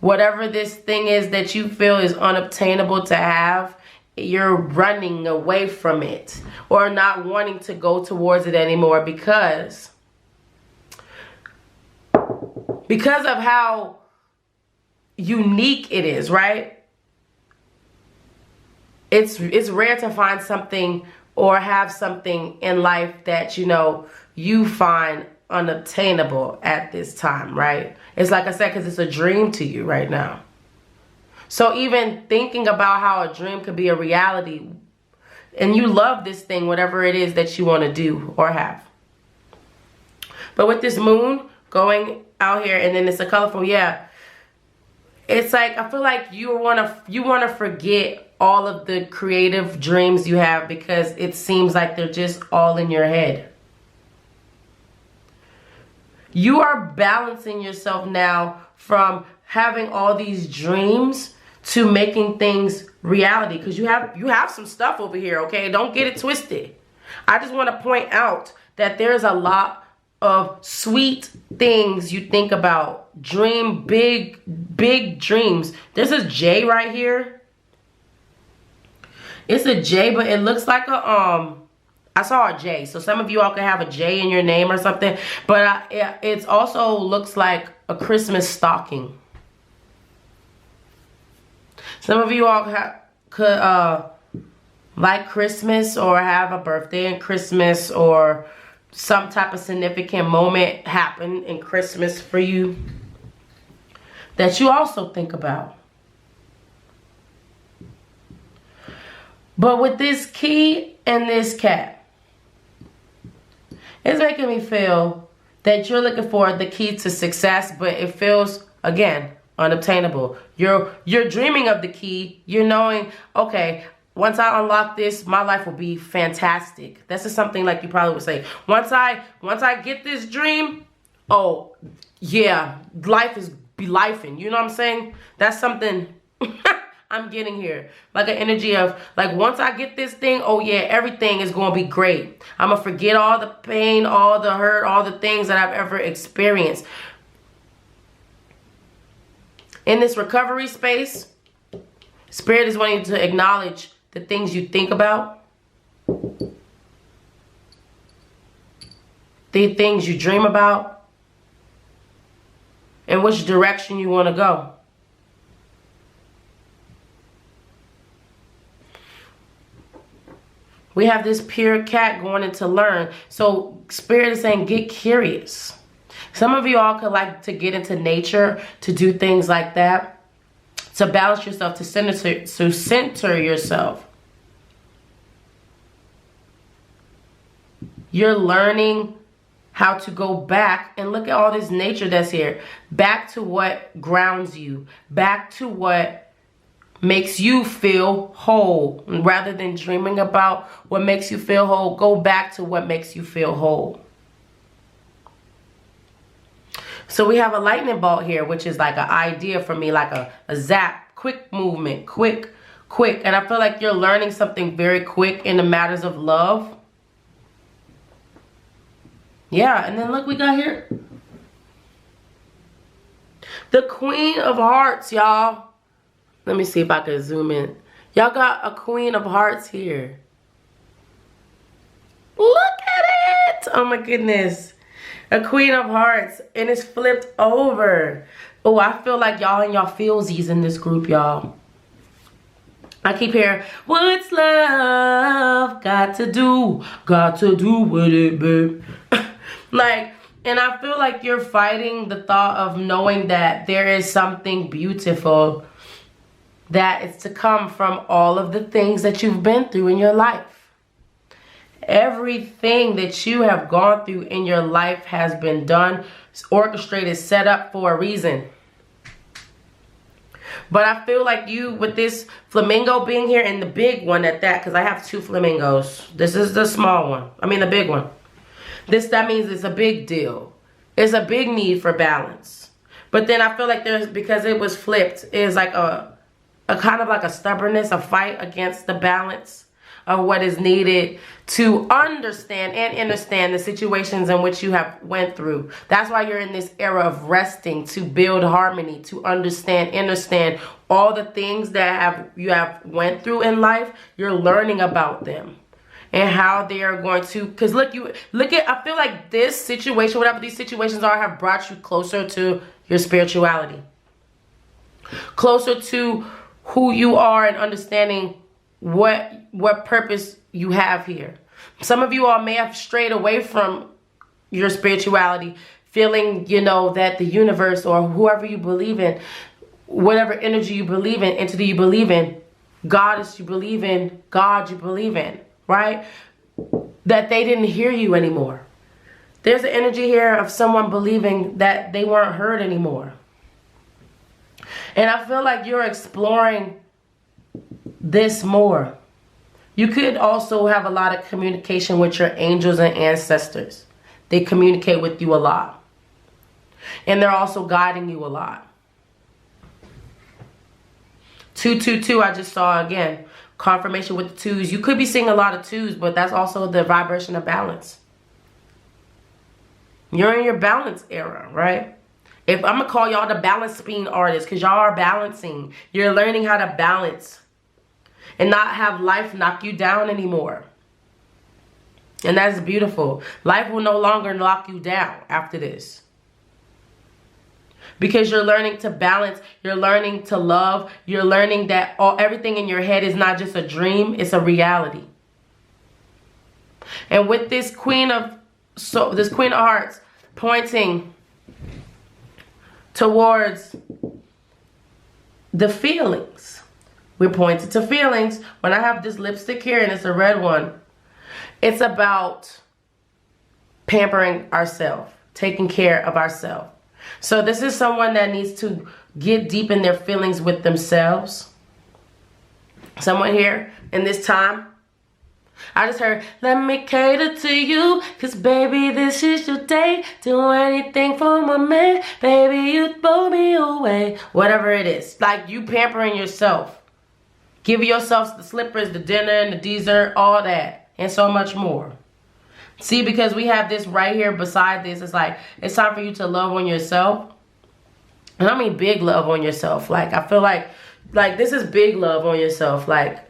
whatever this thing is that you feel is unobtainable to have. You're running away from it or not wanting to go towards it anymore because because of how unique it is, right? It's rare to find something or have something in life that, you know, you find unobtainable at this time, right? It's like I said, because it's a dream to you right now. So even thinking about how a dream could be a reality, and you love this thing, whatever it is that you want to do or have. But with this moon going out here, and then it's a colorful, yeah. It's like, I feel like you want to forget all of the creative dreams you have, because it seems like they're just all in your head. You are balancing yourself now from having all these dreams to making things reality, because you have some stuff over here, okay? Don't get it twisted. I just want to point out that there's a lot of sweet things you think about. Dream big dreams. There's a J right here. It's a J, but it looks like a I saw a J, so some of you all could have a J in your name or something, but it also looks like a Christmas stocking. Some of you all could like Christmas, or have a birthday in Christmas, or some type of significant moment happen in Christmas for you that you also think about. But with this key and this cat, it's making me feel that you're looking for the key to success, but it feels, again, unobtainable. You're dreaming of the key. You're knowing, okay, once I unlock this, my life will be fantastic. This is something like you probably would say. Once I get this dream, oh yeah, life is be lifing. You know what I'm saying? That's something I'm getting here. Like an energy of, like, once I get this thing, oh yeah, everything is going to be great. I'm going to forget all the pain, all the hurt, all the things that I've ever experienced. In this recovery space, Spirit is wanting to acknowledge the things you think about, the things you dream about, and which direction you want to go. We have this pure cat going in to learn. So Spirit is saying, get curious. Some of you all could like to get into nature, to do things like that, to balance yourself, to center yourself. You're learning how to go back and look at all this nature that's here. Back to what grounds you. Back to what makes you feel whole. Rather than dreaming about what makes you feel whole, go back to what makes you feel whole. So we have a lightning bolt here, which is like an idea for me, like a zap, quick movement, quick. And I feel like you're learning something very quick in the matters of love. Yeah, and then look, we got here the Queen of Hearts, y'all. Let me see if I can zoom in. Y'all got a Queen of Hearts here. Look at it. Oh my goodness. A Queen of Hearts, and it's flipped over. Oh, I feel like y'all and y'all feelsies in this group, y'all. I keep hearing, what's love got to do with it, babe? Like, and I feel like you're fighting the thought of knowing that there is something beautiful that is to come from all of the things that you've been through in your life. Everything that you have gone through in your life has been done, orchestrated, set up for a reason. But I feel like you, with this flamingo being here, and the big one at that, because I have two flamingos. This is the small one. I mean the big one. That means it's a big deal. It's a big need for balance. But then I feel like because it was flipped, is like a kind of like a stubbornness, a fight against the balance of what is needed to understand and understand the situations in which you have went through. That's why you're in this era of resting, to build harmony, to understand all the things that you have went through in life. You're learning about them and how they are going to, because look at, I feel like this situation, whatever these situations are, have brought you closer to your spirituality. Closer to who you are and understanding what purpose you have here. Some of you all may have strayed away from your spirituality, feeling, you know, that the universe or whoever you believe in, whatever energy you believe in, entity you believe in, goddess you believe in, God you believe in, right? That they didn't hear you anymore. There's an energy here of someone believing that they weren't heard anymore. And I feel like you're exploring this more. You could also have a lot of communication with your angels and ancestors. They communicate with you a lot. And they're also guiding you a lot. 222, I just saw again. Confirmation with the twos. You could be seeing a lot of twos, but that's also the vibration of balance. You're in your balance era, right? If I'm gonna call y'all the balance being artists, because y'all are balancing. You're learning how to balance and not have life knock you down anymore. And that's beautiful. Life will no longer knock you down after this. Because you're learning to balance, you're learning to love, you're learning that everything in your head is not just a dream, it's a reality. And with this Queen of Hearts pointing towards the feelings. We're pointing to feelings. When I have this lipstick here and it's a red one, it's about pampering ourselves, taking care of ourselves. So this is someone that needs to get deep in their feelings with themselves. Someone here in this time. I just heard, let me cater to you, cause baby, this is your day. Do anything for my man, baby, you blow me away. Whatever it is, like you pampering yourself. Give yourself the slippers, the dinner, and the dessert, all that, and so much more. See, because we have this right here beside this, it's like, it's time for you to love on yourself. And I mean big love on yourself. Like, I feel like this is big love on yourself. Like,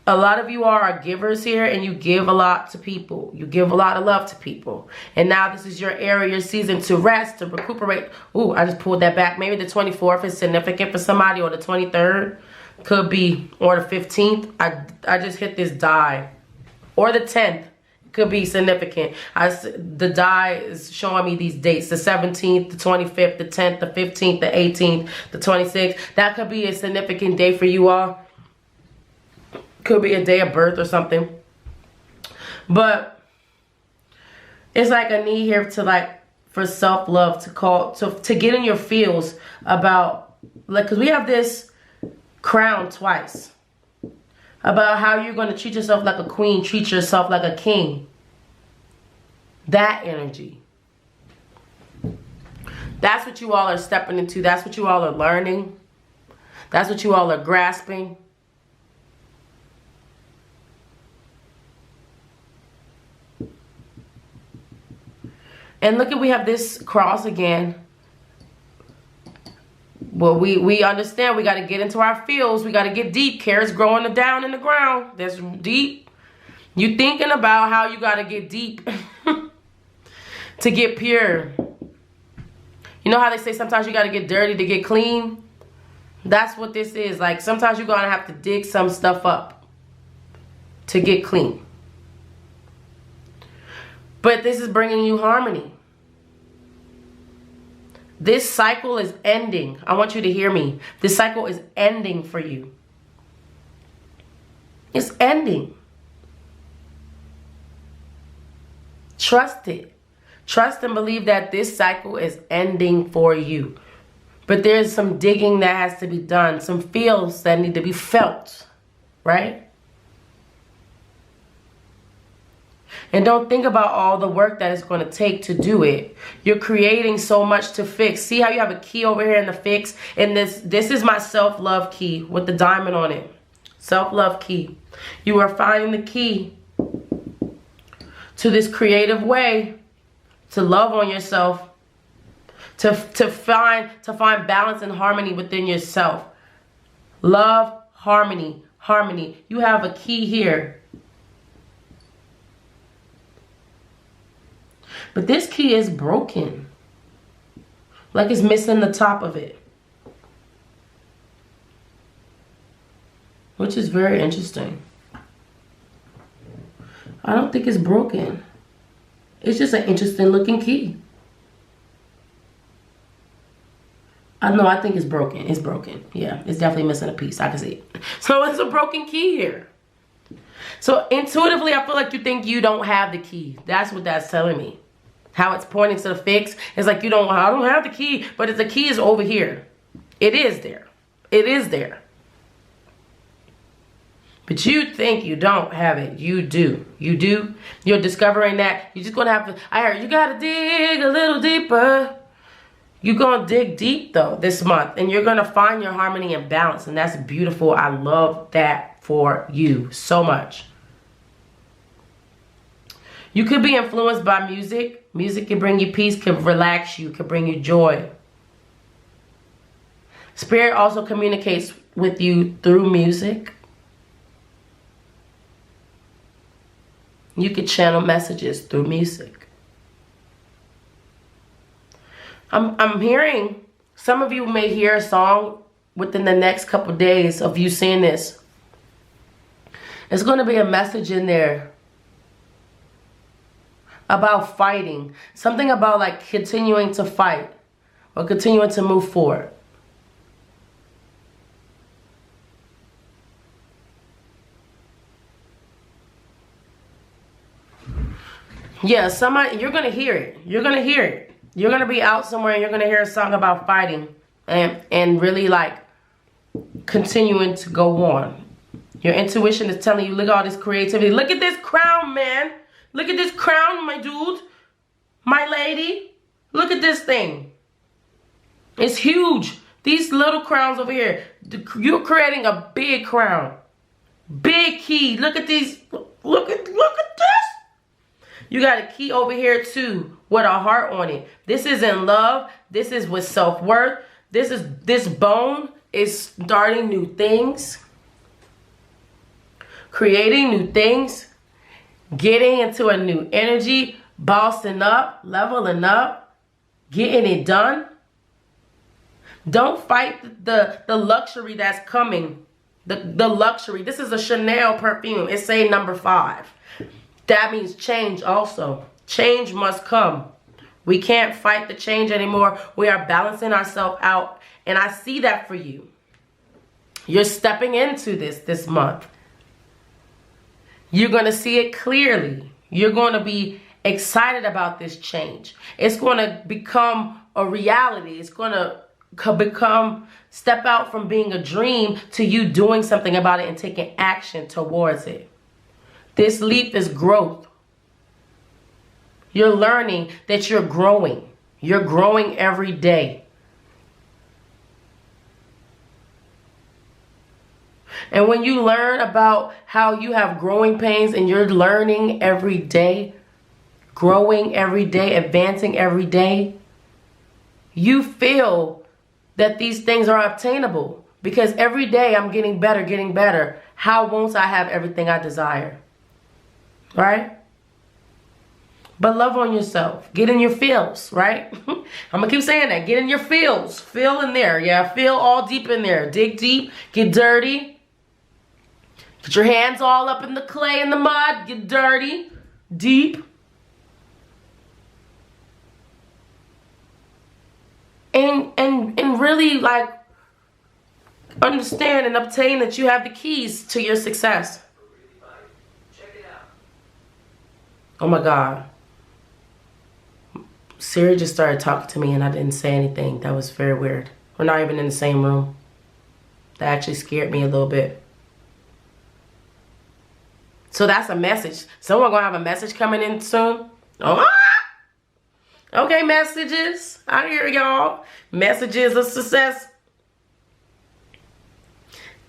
a lot of you are givers here and you give a lot to people. You give a lot of love to people. And now this is your era, your season to rest, to recuperate. Ooh, I just pulled that back. Maybe the 24th is significant for somebody, or the 23rd could be, or the 15th. I just hit this die. Or the 10th could be significant. The die is showing me these dates. The 17th, the 25th, the 10th, the 15th, the 18th, the 26th. That could be a significant day for you all. Could be a day of birth or something. But it's like a need here to, like, for self-love, to get in your feels about, like, because we have this crown twice. About how you're going to treat yourself like a queen, treat yourself like a king. That energy. That's what you all are stepping into. That's what you all are learning. That's what you all are grasping. And look at, we have this cross again. Well, we understand we got to get into our fields. We got to get deep. Carrots growing down in the ground. That's deep. You thinking about how you got to get deep to get pure. You know how they say sometimes you got to get dirty to get clean? That's what this is. Like, sometimes you're going to have to dig some stuff up to get clean. But this is bringing you harmony. This cycle is ending. I want you to hear me. This cycle is ending for you. It's ending. Trust it. Trust and believe that this cycle is ending for you. But there's some digging that has to be done. Some feels that need to be felt. Right? And don't think about all the work that it's going to take to do it. You're creating so much to fix. See how you have a key over here in the fix? And this is my self-love key with the diamond on it. Self-love key. You are finding the key to this creative way to love on yourself. To find balance and harmony within yourself. Love, harmony, harmony. You have a key here. But this key is broken. Like it's missing the top of it. Which is very interesting. I don't think it's broken. It's just an interesting looking key. I think it's broken. It's broken. Yeah, it's definitely missing a piece. I can see it. So it's a broken key here. So intuitively, I feel like you think you don't have the key. That's what that's telling me. How it's pointing to the fix. It's like I don't have the key, but the key is over here. It is there. It is there. But you think you don't have it. You do. You do. You're discovering that. You're just going to have to, I heard you got to dig a little deeper. You're going to dig deep though this month. And you're going to find your harmony and balance. And that's beautiful. I love that for you so much. You could be influenced by music. Music can bring you peace, can relax you, can bring you joy. Spirit also communicates with you through music. You could channel messages through music. I'm hearing, some of you may hear a song within the next couple days of you seeing this. There's going to be a message in there about fighting. Something about like continuing to fight or continuing to move forward. Yeah, somebody, you're going to hear it. You're going to hear it. You're going to be out somewhere and you're going to hear a song about fighting and really like continuing to go on. Your intuition is telling you, look at all this creativity. Look at this crown, man. Look at this crown, my dude. My lady. Look at this thing. It's huge. These little crowns over here. You're creating a big crown. Big key. Look at these. Look at this. You got a key over here too with a heart on it. This is in love. This is with self-worth. This bone is starting new things. Creating new things. Getting into a new energy. Bossing up. Leveling up. Getting it done. Don't fight the luxury that's coming. The luxury. This is a Chanel perfume. It's say number 5. That means change also. Change must come. We can't fight the change anymore. We are balancing ourselves out. And I see that for you. You're stepping into this month. You're going to see it clearly. You're going to be excited about this change. It's going to become a reality. It's going to step out from being a dream to you doing something about it and taking action towards it. This leap is growth. You're learning that you're growing. You're growing every day. And when you learn about how you have growing pains and you're learning every day, growing every day, advancing every day, you feel that these things are obtainable. Because every day I'm getting better, getting better. How won't I have everything I desire? Right? But love on yourself. Get in your feels, right? I'm going to keep saying that. Get in your feels. Feel in there. Yeah, feel all deep in there. Dig deep. Get dirty. Get your hands all up in the clay and the mud. Get dirty. Deep. And really like understand and obtain that you have the keys to your success. Oh my God. Siri just started talking to me and I didn't say anything. That was very weird. We're not even in the same room. That actually scared me a little bit. So that's a message. Someone gonna have a message coming in soon? Oh, okay, messages. I hear y'all. Messages of success.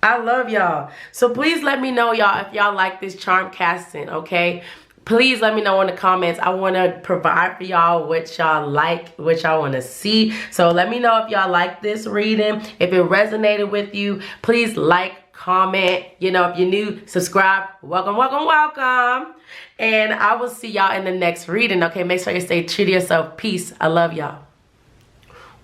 I love y'all. So please let me know, y'all, if y'all like this charm casting, okay? Please let me know in the comments. I want to provide for y'all what y'all like, what y'all want to see. So let me know if y'all like this reading. If it resonated with you, please like, comment. You know, if you're new, subscribe. Welcome, welcome, welcome. And I will see y'all in the next reading, okay? Make sure you stay true to yourself. Peace. I love y'all.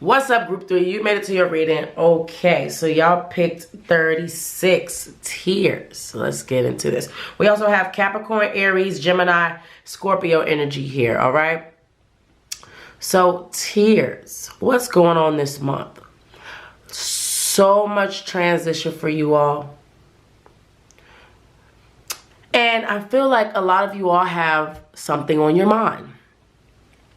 What's up, group 3? You made it to your reading. Okay, so y'all picked 36 tiers. So let's get into this. We also have Capricorn, Aries, Gemini, Scorpio energy here, all right? So tiers, what's going on this month? So much transition for you all. And I feel like a lot of you all have something on your mind.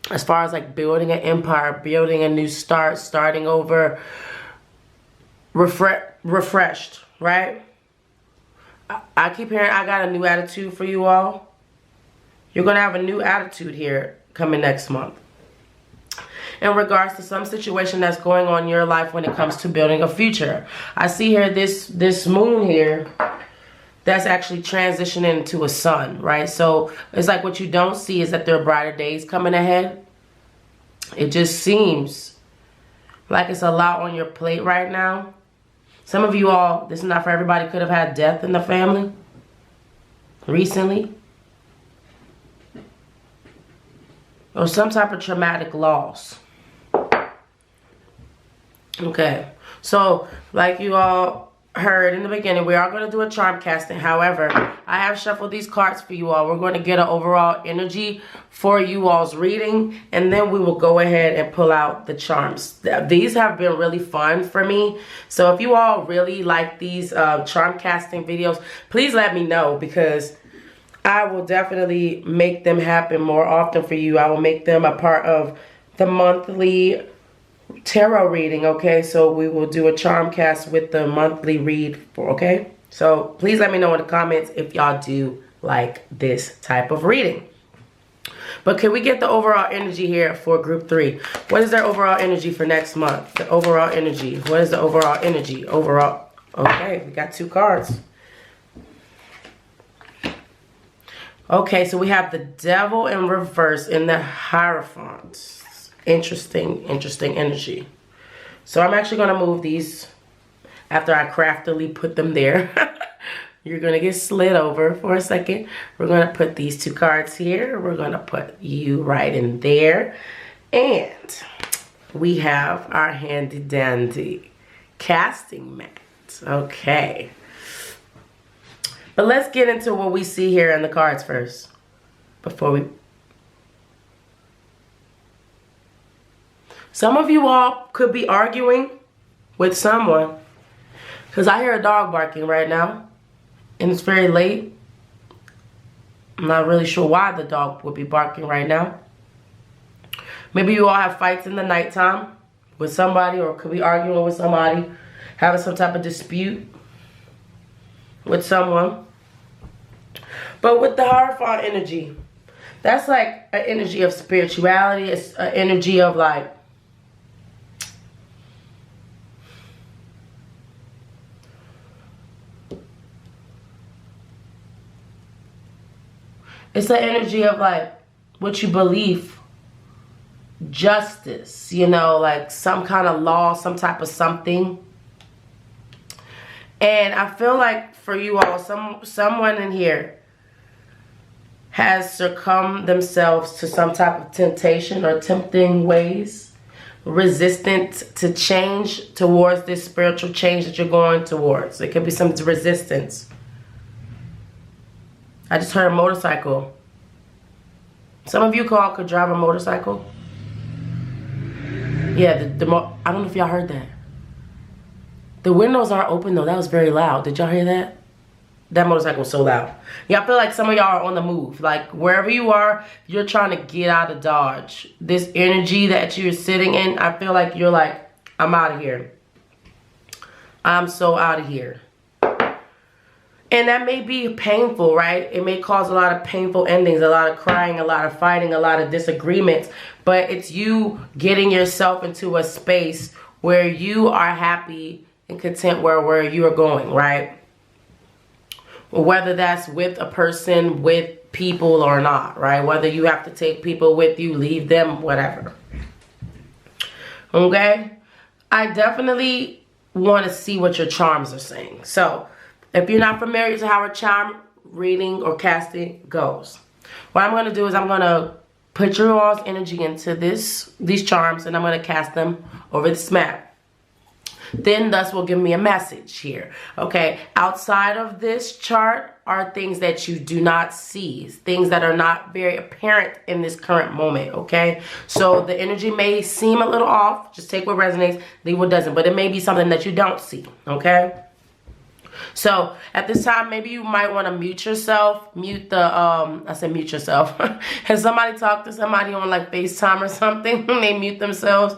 As far as like building an empire, building a new start, starting over, refreshed, right? I keep hearing I got a new attitude for you all. You're going to have a new attitude here coming next month. In regards to some situation that's going on in your life when it comes to building a future. I see here this moon here that's actually transitioning into a sun, right? So it's like what you don't see is that there are brighter days coming ahead. It just seems like it's a lot on your plate right now. Some of you all, this is not for everybody, could have had death in the family recently. Or some type of traumatic loss. Okay, so like you all heard in the beginning, we are going to do a charm casting. However, I have shuffled these cards for you all. We're going to get an overall energy for you all's reading, and then we will go ahead and pull out the charms. These have been really fun for me. So if you all really like these charm casting videos, please let me know, because I will definitely make them happen more often for you. I will make them a part of the monthly tarot reading, okay? So we will do a charm cast with the monthly read, okay? So please let me know in the comments if y'all do like this type of reading. But can we get the overall energy here for group 3? What is their overall energy for next month? The overall energy. What is the overall energy? Overall. Okay, we got 2 cards. Okay, so we have the Devil in reverse in the Hierophant. Interesting energy. So I'm actually going to move these after I craftily put them there. You're going to get slid over for a second. We're going to put these 2 cards here. We're going to put you right in there. And we have our handy dandy casting mat. Okay. But let's get into what we see here in the cards first. Before we... Some of you all could be arguing with someone, because I hear a dog barking right now, and it's very late. I'm not really sure why the dog would be barking right now. Maybe you all have fights in the nighttime with somebody, or could be arguing with somebody, having some type of dispute with someone. But with the Hierophant energy, that's like an energy of spirituality. It's an energy of like, it's the energy of like what you believe, justice, you know, like some kind of law, some type of something. And I feel like for you all, someone in here has succumbed themselves to some type of temptation or tempting ways, resistant to change towards this spiritual change that you're going towards. It could be some resistance. I just heard a motorcycle. Some of you could drive a motorcycle. Yeah, I don't know if y'all heard that. The windows aren't open though. That was very loud. Did y'all hear that? That motorcycle was so loud. Yeah, I feel like some of y'all are on the move. Like wherever you are, you're trying to get out of Dodge. This energy that you're sitting in, I feel like you're like, I'm out of here. I'm so out of here. And that may be painful, right? It may cause a lot of painful endings, a lot of crying, a lot of fighting, a lot of disagreements. But it's you getting yourself into a space where you are happy and content where you are going, right? Whether that's with a person, with people or not, right? Whether you have to take people with you, leave them, whatever. Okay? I definitely want to see what your charms are saying. So, if you're not familiar to how a charm reading or casting goes, what I'm going to do is I'm going to put your all's energy into these charms, and I'm going to cast them over this mat. Then thus will give me a message here. Okay, outside of this chart are things that you do not see, things that are not very apparent in this current moment. Okay, so the energy may seem a little off. Just take what resonates, leave what doesn't, but it may be something that you don't see. Okay, so at this time, maybe you might want to mute yourself, mute the I said mute yourself. Has somebody talked to somebody on like FaceTime or something when they mute themselves?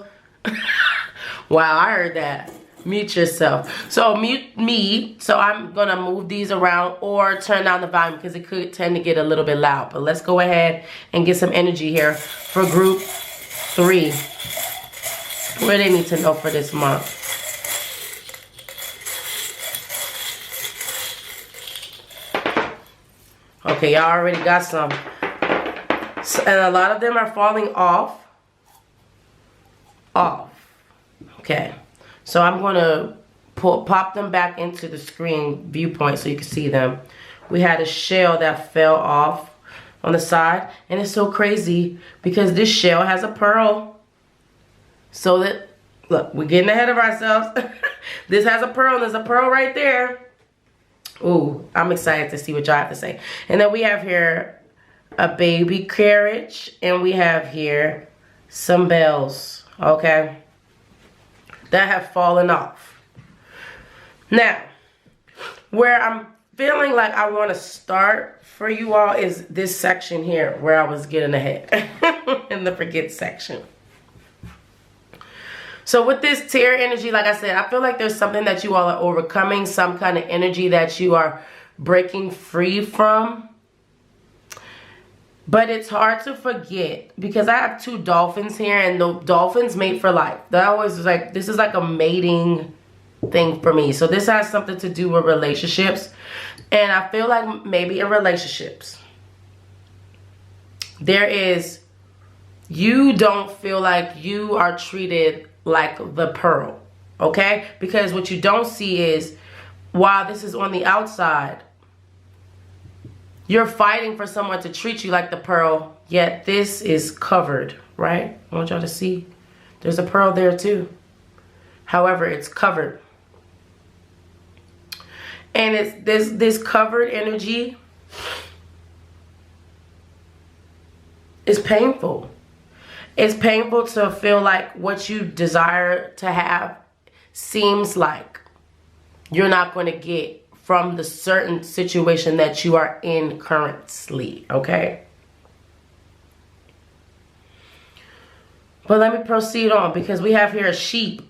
Wow, I heard that. Mute yourself. So mute me. So I'm going to move these around or turn down the volume because it could tend to get a little bit loud. But let's go ahead and get some energy here for group 3. What do they need to know for this month? Okay, y'all already got some. So, and a lot of them are falling off. Okay. So I'm going to pop them back into the screen viewpoint so you can see them. We had a shell that fell off on the side. And it's so crazy because this shell has a pearl. So that, look, we're getting ahead of ourselves. This has a pearl. There's a pearl right there. Ooh, I'm excited to see what y'all have to say. And then we have here a baby carriage. And we have here some bells. Okay. That have fallen off. Now, where I'm feeling like I want to start for you all is this section here where I was getting ahead in the forget section. So with this tear energy, like I said, I feel like there's something that you all are overcoming, some kind of energy that you are breaking free from. But it's hard to forget because I have 2 dolphins here, and the dolphins mate for life. That always is like, this is like a mating thing for me. So this has something to do with relationships. And I feel like maybe in relationships, you don't feel like you are treated like the pearl. Okay? Because what you don't see is, while this is on the outside, you're fighting for someone to treat you like the pearl, yet this is covered, right? I want y'all to see. There's a pearl there too. However, it's covered. And it's this covered energy is painful. It's painful to feel like what you desire to have seems like you're not going to get from the certain situation that you are in currently, okay? But let me proceed on because we have here a sheep.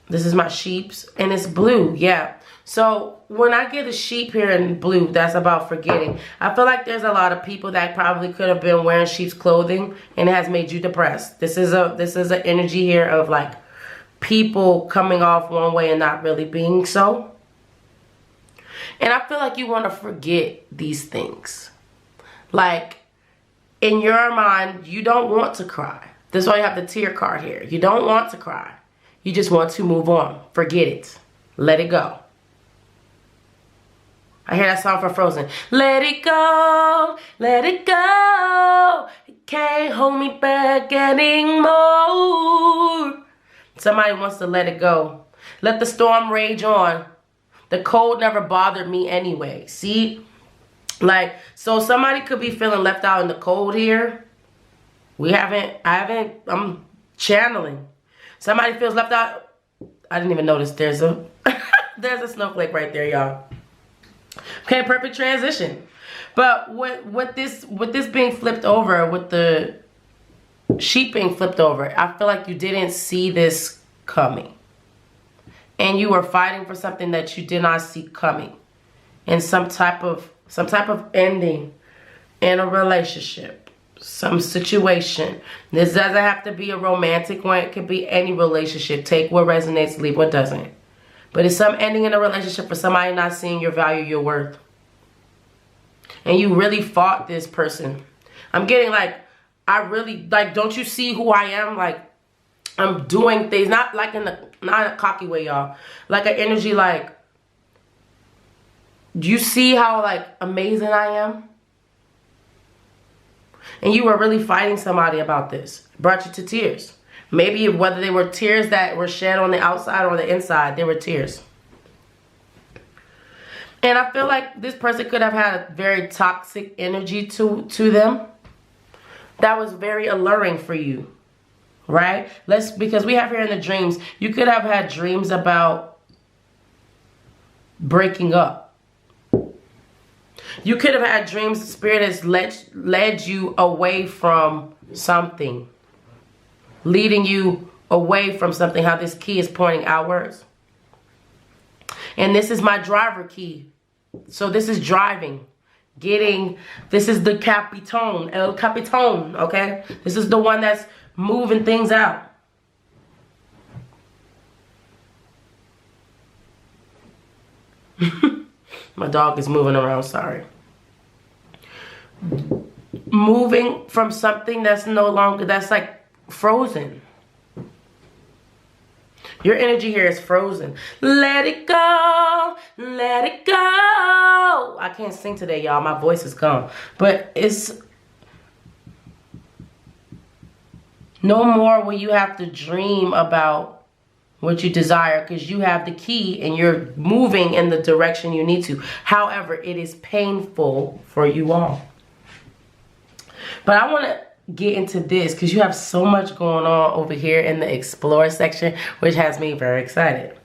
This is my sheeps, and it's blue, yeah. So when I get a sheep here in blue, that's about forgetting. I feel like there's a lot of people that probably could have been wearing sheep's clothing, and it has made you depressed. This is an energy here of like people coming off one way and not really being so. And I feel like you want to forget these things. Like, in your mind, you don't want to cry. That's why you have the tear card here. You don't want to cry. You just want to move on. Forget it. Let it go. I hear that song from Frozen. Let it go. Let it go. It can't hold me back anymore. Somebody wants to let it go. Let the storm rage on. The cold never bothered me anyway. See? Like, so somebody could be feeling left out in the cold here. I'm channeling. Somebody feels left out. I didn't even notice there's a snowflake right there, y'all. Okay, perfect transition. But with this being flipped over, with the sheep being flipped over, I feel like you didn't see this coming. And you were fighting for something that you did not see coming. And some type of ending in a relationship. Some situation. This doesn't have to be a romantic one. It could be any relationship. Take what resonates, leave what doesn't. But it's some ending in a relationship for somebody not seeing your value, your worth. And you really fought this person. I'm getting like, don't you see who I am? Like, I'm doing things, not in a cocky way, y'all. Like an energy like, do you see how like amazing I am? And you were really fighting somebody about this. Brought you to tears. Maybe whether they were tears that were shed on the outside or the inside, they were tears. And I feel like this person could have had a very toxic energy to them. That was very alluring for you. Right? Because we have here in the dreams, you could have had dreams about breaking up. You could have had dreams the spirit has led you away from something. Leading you away from something, how this key is pointing outwards. And this is my driver key. So this is driving. This is the Capitan, El Capitan, okay? This is the one that's moving things out. My dog is moving around, sorry. Moving from something that's no longer, that's like frozen. Your energy here is frozen. Let it go. Let it go. I can't sing today, y'all. My voice is gone. But it's no more will you have to dream about what you desire, because you have the key and you're moving in the direction you need to. However, it is painful for you all. But I want to get into this because you have so much going on over here in the explore section, which has me very excited.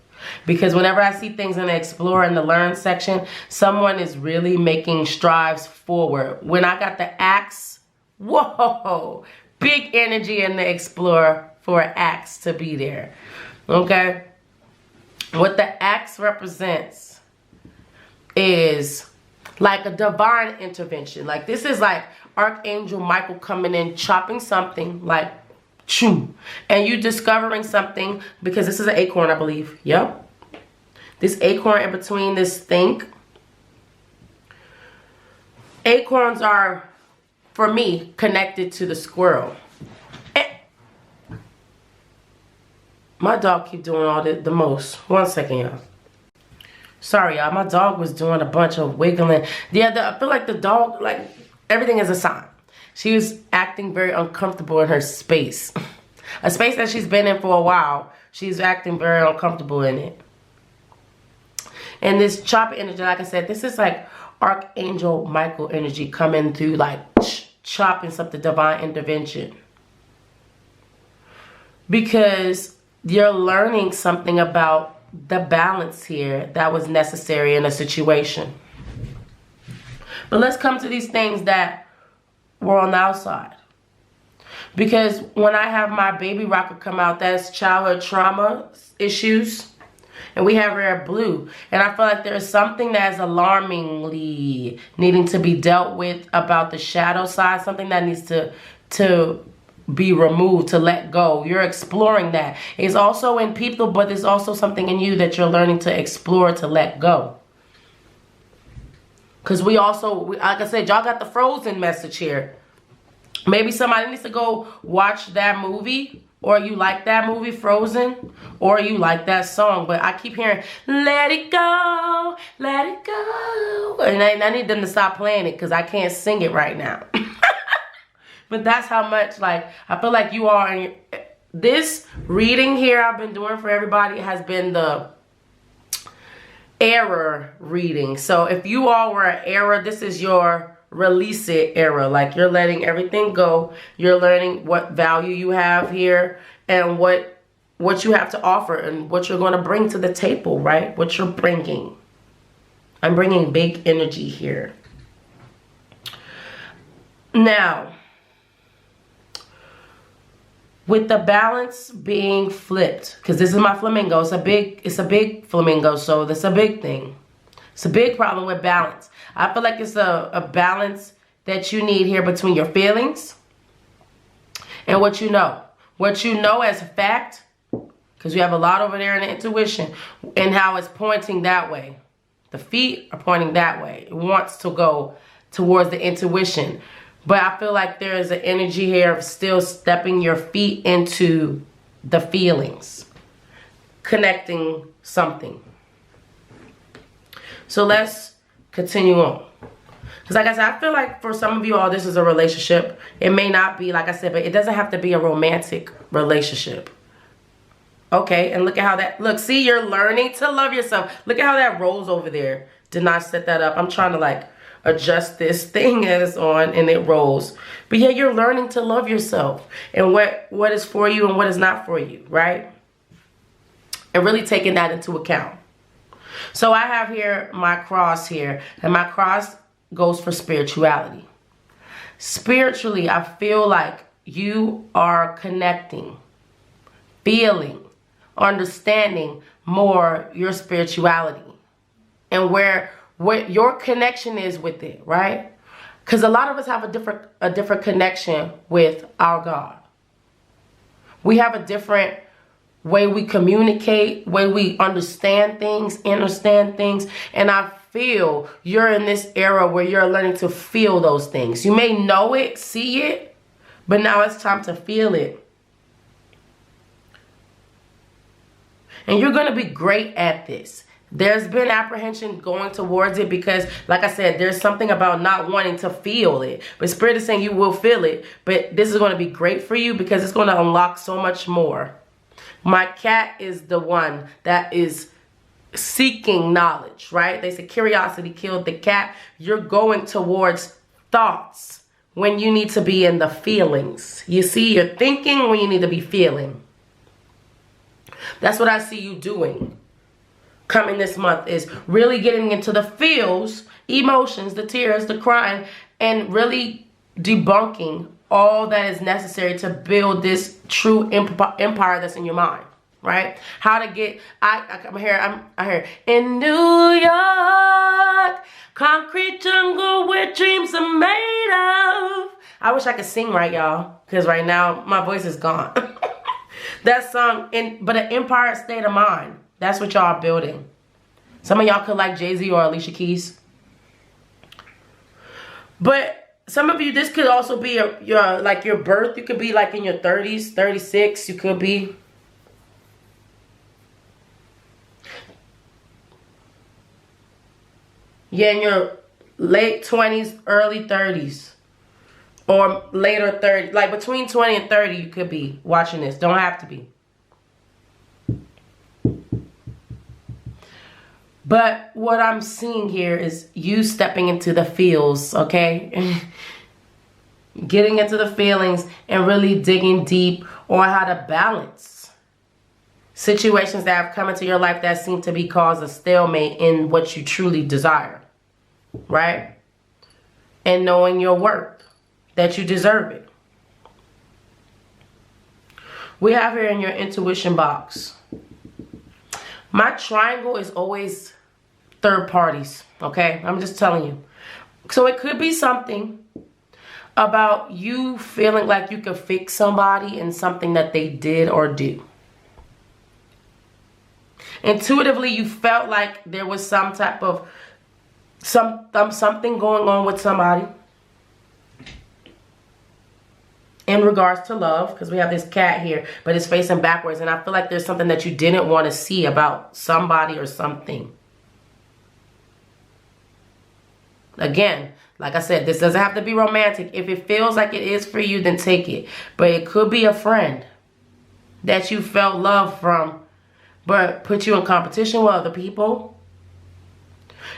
Because whenever I see things in the explore and the learn section, someone is really making strides forward. When I got the axe, whoa, big energy in the explore for an axe to be there. Okay? What the axe represents is like a divine intervention. Like this is like Archangel Michael coming in, chopping something like choo. And you discovering something, because this is an acorn, I believe. Yep. This acorn in between this thing. Acorns are, for me, connected to the squirrel. My dog keep doing all the most. 1 second, y'all. Sorry, y'all. My dog was doing a bunch of wiggling. Yeah, I feel like the dog, like, everything is a sign. She was acting very uncomfortable in her space. A space that she's been in for a while. She's acting very uncomfortable in it. And this choppy energy, like I said, this is like Archangel Michael energy coming through, like chopping something, divine intervention. Because you're learning something about the balance here that was necessary in a situation. But let's come to these things that were on the outside. Because when I have my baby rocker come out, that's childhood trauma issues. And we have rare blue. And I feel like there's something that is alarmingly needing to be dealt with about the shadow side. Something that needs to be removed, to let go. You're exploring that. It's also in people, but there's also something in you that you're learning to explore, to let go. Because we also, like I said, y'all got the Frozen message here. Maybe somebody needs to go watch that movie, or you like that movie, Frozen, or you like that song. But I keep hearing, let it go, let it go. And I need them to stop playing it because I can't sing it right now. But that's how much, like, I feel like you are in this reading here I've been doing for everybody has been the error reading. So if you all were an error, this is your release it era. Like you're letting everything go. You're learning what value you have here and what you have to offer and what you're going to bring to the table, right? What you're bringing. I'm bringing big energy here. Now, with the balance being flipped, because this is my flamingo, it's a big flamingo, so that's a big thing. It's a big problem with balance. I feel like it's a balance that you need here between your feelings and what you know. What you know as a fact, because you have a lot over there in the intuition, and how it's pointing that way. The feet are pointing that way. It wants to go towards the intuition. But I feel like there is an energy here of still stepping your feet into the feelings. Connecting something. So let's continue on. Because like I said, I feel like for some of you all, this is a relationship. It may not be, like I said, but it doesn't have to be a romantic relationship. Okay, and look at how that, look, see, you're learning to love yourself. Look at how that rolls over there. Did not set that up. I'm trying to like adjust this thing as it's on and it rolls. But yeah, you're learning to love yourself and what is for you and what is not for you, right? And really taking that into account. So I have here my cross here, and my cross goes for spirituality. Spiritually, I feel like you are connecting, feeling, understanding more your spirituality and where what your connection is with it, right? Because a lot of us have a different connection with our God. We have a different way we communicate, way we understand things, and I feel you're in this era where you're learning to feel those things. You may know it, see it, but now it's time to feel it. And you're going to be great at this. There's been apprehension going towards it because, like I said, there's something about not wanting to feel it. But Spirit is saying you will feel it. But this is going to be great for you because it's going to unlock so much more. My cat is the one that is seeking knowledge, right? They say curiosity killed the cat. You're going towards thoughts when you need to be in the feelings. You see, you're thinking when you need to be feeling. That's what I see you doing coming this month, is really getting into the feels, emotions, the tears, the crying, and really debunking all that is necessary to build this true empire that's in your mind, right? How to get, I'm here in New York, concrete jungle where dreams are made of. I wish I could sing right, y'all, because right now my voice is gone. That song, but an empire state of mind. That's what y'all are building. Some of y'all could like Jay-Z or Alicia Keys. But some of you, this could also be your birth. You could be like in your 30s, 36. You could be. Yeah, in your late 20s, early 30s. Or later 30, like between 20 and 30, you could be watching this. Don't have to be. But what I'm seeing here is you stepping into the feels, okay? Getting into the feelings and really digging deep on how to balance situations that have come into your life that seem to be cause a stalemate in what you truly desire, right? And knowing your worth. That you deserve it. We have here in your intuition box. My triangle is always third parties, okay? I'm just telling you. So it could be something about you feeling like you could fix somebody in something that they did or do. Intuitively, you felt like there was some type of something going on with somebody. In regards to love, because we have this cat here, but it's facing backwards. And I feel like there's something that you didn't want to see about somebody or something. Again, like I said, this doesn't have to be romantic. If it feels like it is for you, then take it. But it could be a friend that you felt love from, but put you in competition with other people.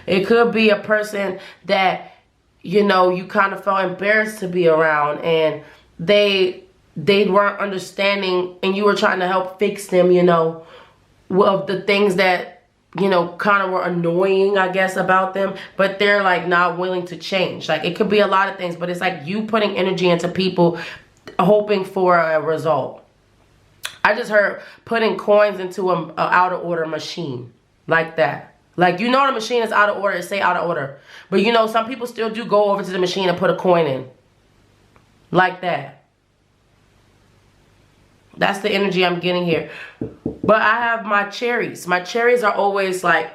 It could be a person that, you know, you kind of felt embarrassed to be around, and they weren't understanding, and you were trying to help fix them, you know, of the things that, you know, kind of were annoying, I guess, about them, but they're like not willing to change. Like, it could be a lot of things, but it's like you putting energy into people hoping for a result. I just heard putting coins into a out of order machine like that. Like, you know, the machine is out of order, it say out of order, but you know, some people still do go over to the machine and put a coin in. Like that. That's the energy I'm getting here. But I have my cherries. My cherries are always like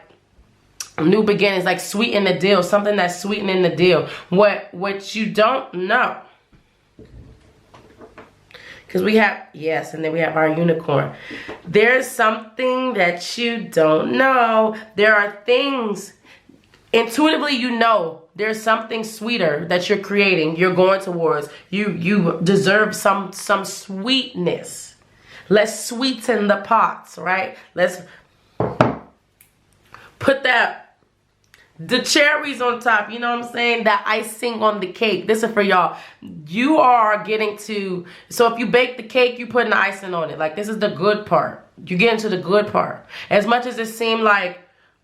new beginnings, like sweeten the deal. Something that's sweetening the deal. What you don't know. Because we have, yes, and then we have our unicorn. There's something that you don't know. There are things, intuitively you know there's something sweeter that you're creating, you're going towards. You deserve some sweetness. Let's sweeten the pots, right? Let's put the cherries on top, you know what I'm saying? The icing on the cake. This is for y'all. You are getting to, so if you bake the cake, you putting the icing on it. Like, this is the good part. You get into the good part. As much as it seemed like,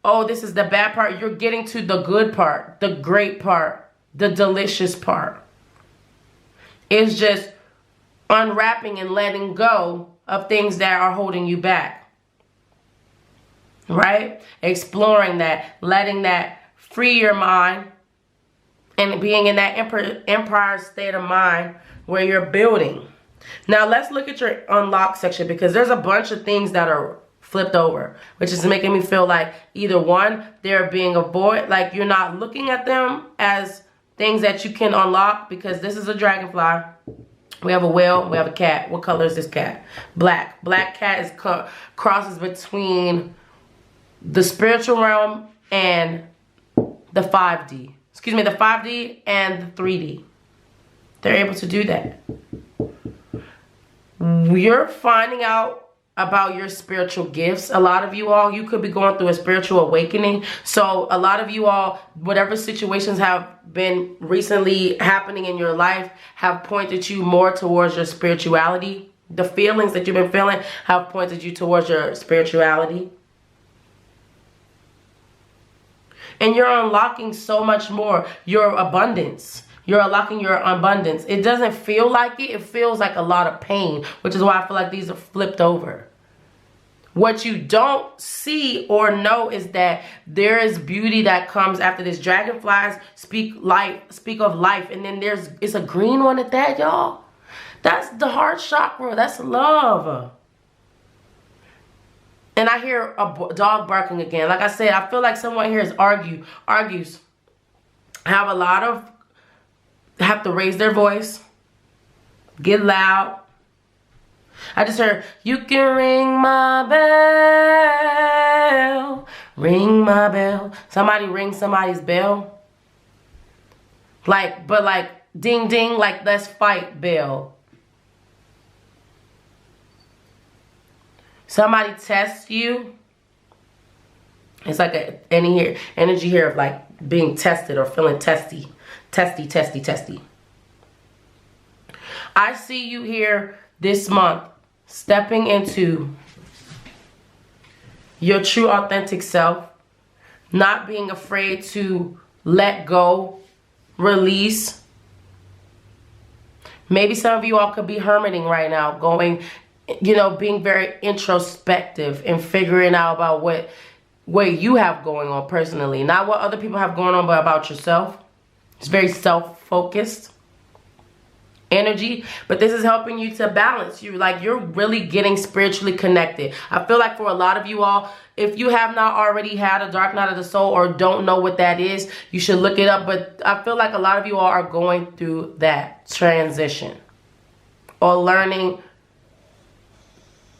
oh, this is the bad part, you're getting to the good part, the great part, the delicious part. It's just unwrapping and letting go of things that are holding you back. Right? Exploring that, letting that free your mind, and being in that empire state of mind where you're building. Now let's look at your unlock section, because there's a bunch of things that are flipped over, which is making me feel like either one, they're being avoided, like you're not looking at them as things that you can unlock, because this is a dragonfly. We have a whale, we have a cat. What color is this cat? Black. Black cat is crosses between the spiritual realm and the 5D. Excuse me, the 5D and the 3D. They're able to do that. You're finding out about your spiritual gifts. A lot of you all, you could be going through a spiritual awakening. So a lot of you all, whatever situations have been recently happening in your life have pointed you more towards your spirituality. The feelings that you've been feeling have pointed you towards your spirituality. And you're unlocking so much more. Your abundance. You're unlocking your abundance. It doesn't feel like it. It feels like a lot of pain, which is why I feel like these are flipped over. What you don't see or know is that there is beauty that comes after this. Dragonflies speak of life. And then it's a green one at that, y'all. That's the heart chakra. That's love. And I hear a dog barking again. Like I said, I feel like someone here is argues. Have to raise their voice. Get loud. I just heard, you can ring my bell. Ring my bell. Somebody ring somebody's bell. But like ding ding, like let's fight bell. Somebody tests you. It's like an energy here of like being tested or feeling testy. Testy. I see you here this month stepping into your true authentic self. Not being afraid to let go, release. Maybe some of you all could be hermiting right now, going, being very introspective and figuring out about what you have going on personally. Not what other people have going on, but about yourself. It's very self-focused energy, but this is helping you to balance you. Like, you're really getting spiritually connected. I feel like for a lot of you all, if you have not already had a dark night of the soul or don't know what that is, you should look it up. But I feel like a lot of you all are going through that transition or learning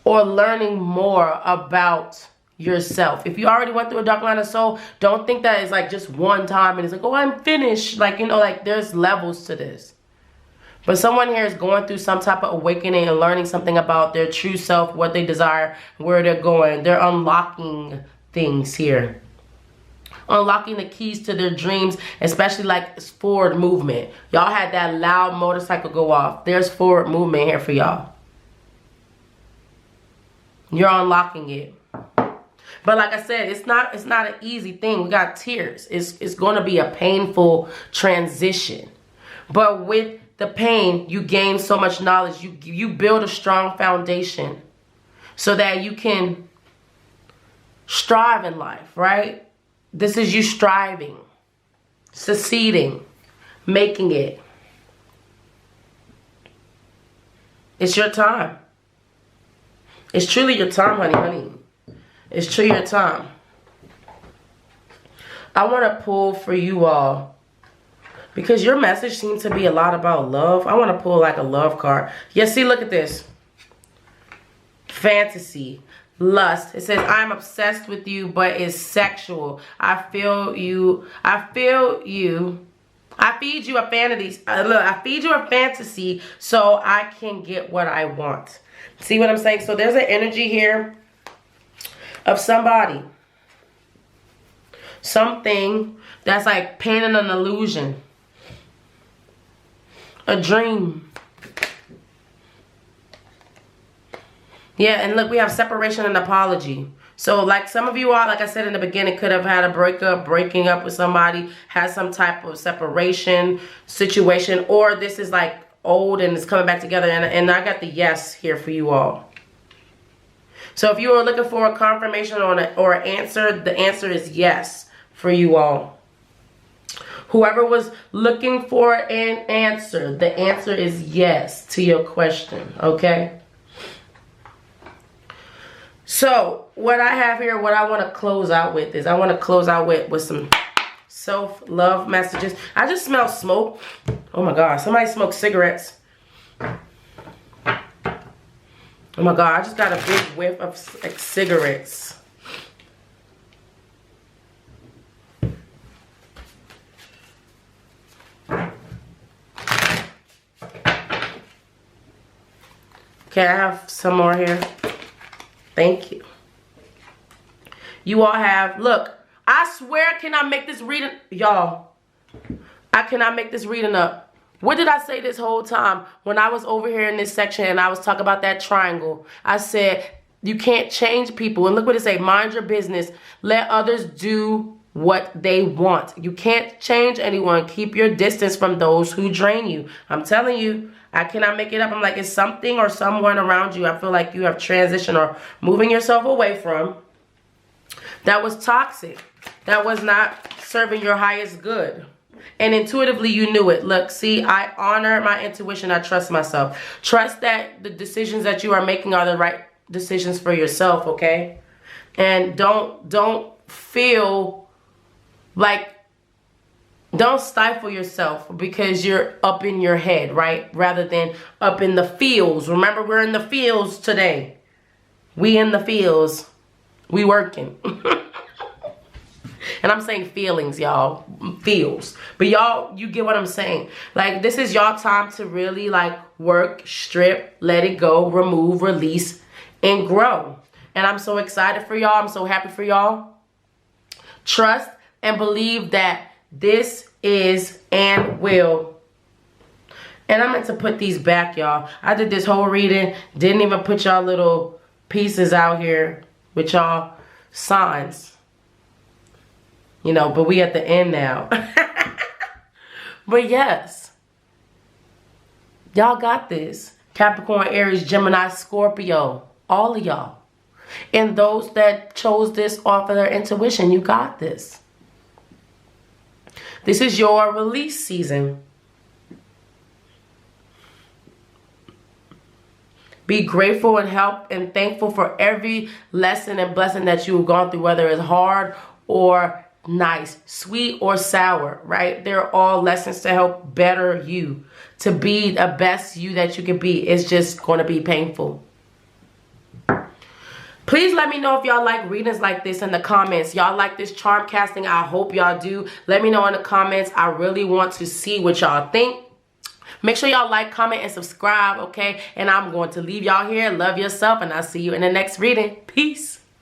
more about yourself. If you already went through a dark night of the soul, don't think that it's like just one time and it's like, oh, I'm finished. Like, there's levels to this. But someone here is going through some type of awakening and learning something about their true self, what they desire, where they're going. They're unlocking things here. Unlocking the keys to their dreams, especially like forward movement. Y'all had that loud motorcycle go off. There's forward movement here for y'all. You're unlocking it. But like I said, it's not an easy thing. We got tears. It's going to be a painful transition. But with the pain, you gain so much knowledge. You build a strong foundation so that you can strive in life, right? This is you striving, succeeding, making it. It's your time. It's truly your time, honey. It's truly your time. I want to pull for you all, because your message seems to be a lot about love. I want to pull like a love card. Yeah, see, look at this. Fantasy. lust. It says, I'm obsessed with you, but it's sexual. I feel you. I feel you. I feed you a fantasy. Look, I feed you a fantasy so I can get what I want. See what I'm saying? So there's an energy here of somebody. Something that's like painting an illusion. A dream. Yeah, and look, we have separation and apology. So like some of you all, like I said in the beginning, could have had a breakup, breaking up with somebody, had some type of separation situation, or this is like old and it's coming back together. And I got the yes here for you all. So if you are looking for a confirmation or an answer, the answer is yes for you all. Whoever was looking for an answer, the answer is yes to your question, okay? So what I have here, what I want to close out with is I want to close out with some self-love messages. I just smell smoke. Oh my God, somebody smoked cigarettes. Oh my God, I just got a big whiff of like, cigarettes. Okay, I have some more here. Thank you. You all have, look, I swear, can I make this reading? Y'all, I cannot make this reading up. What did I say this whole time? When I was over here in this section and I was talking about that triangle, I said, you can't change people. And look what it say, mind your business. Let others do what they want. You can't change anyone. Keep your distance from those who drain you. I'm telling you, I cannot make it up. I'm like, it's something or someone around you I feel like you have transitioned or moving yourself away from that was toxic, that was not serving your highest good. And intuitively you knew it. Look, see, I honor my intuition. I trust myself. Trust that the decisions that you are making are the right decisions for yourself, okay? And don't feel like, don't stifle yourself because you're up in your head, right? Rather than up in the fields. Remember, we're in the fields today. We in the fields. We working. And I'm saying feelings, y'all. Feels. But y'all, you get what I'm saying. Like, this is y'all time to really, like, work, strip, let it go, remove, release, and grow. And I'm so excited for y'all. I'm so happy for y'all. Trust and believe that this is and will. And I meant to put these back, y'all. I did this whole reading. Didn't even put y'all little pieces out here with y'all signs. You know, but we at the end now. But yes. Y'all got this. Capricorn, Aries, Gemini, Scorpio. All of y'all. And those that chose this off of their intuition, you got this. This is your release season. Be grateful and thankful for every lesson and blessing that you've gone through, whether it's hard or nice, sweet or sour, right? They're all lessons to help better you, to be the best you that you can be. It's just going to be painful. Please let me know if y'all like readings like this in the comments. Y'all like this charm casting? I hope y'all do. Let me know in the comments. I really want to see what y'all think. Make sure y'all like, comment, and subscribe, okay? And I'm going to leave y'all here. Love yourself, and I'll see you in the next reading. Peace.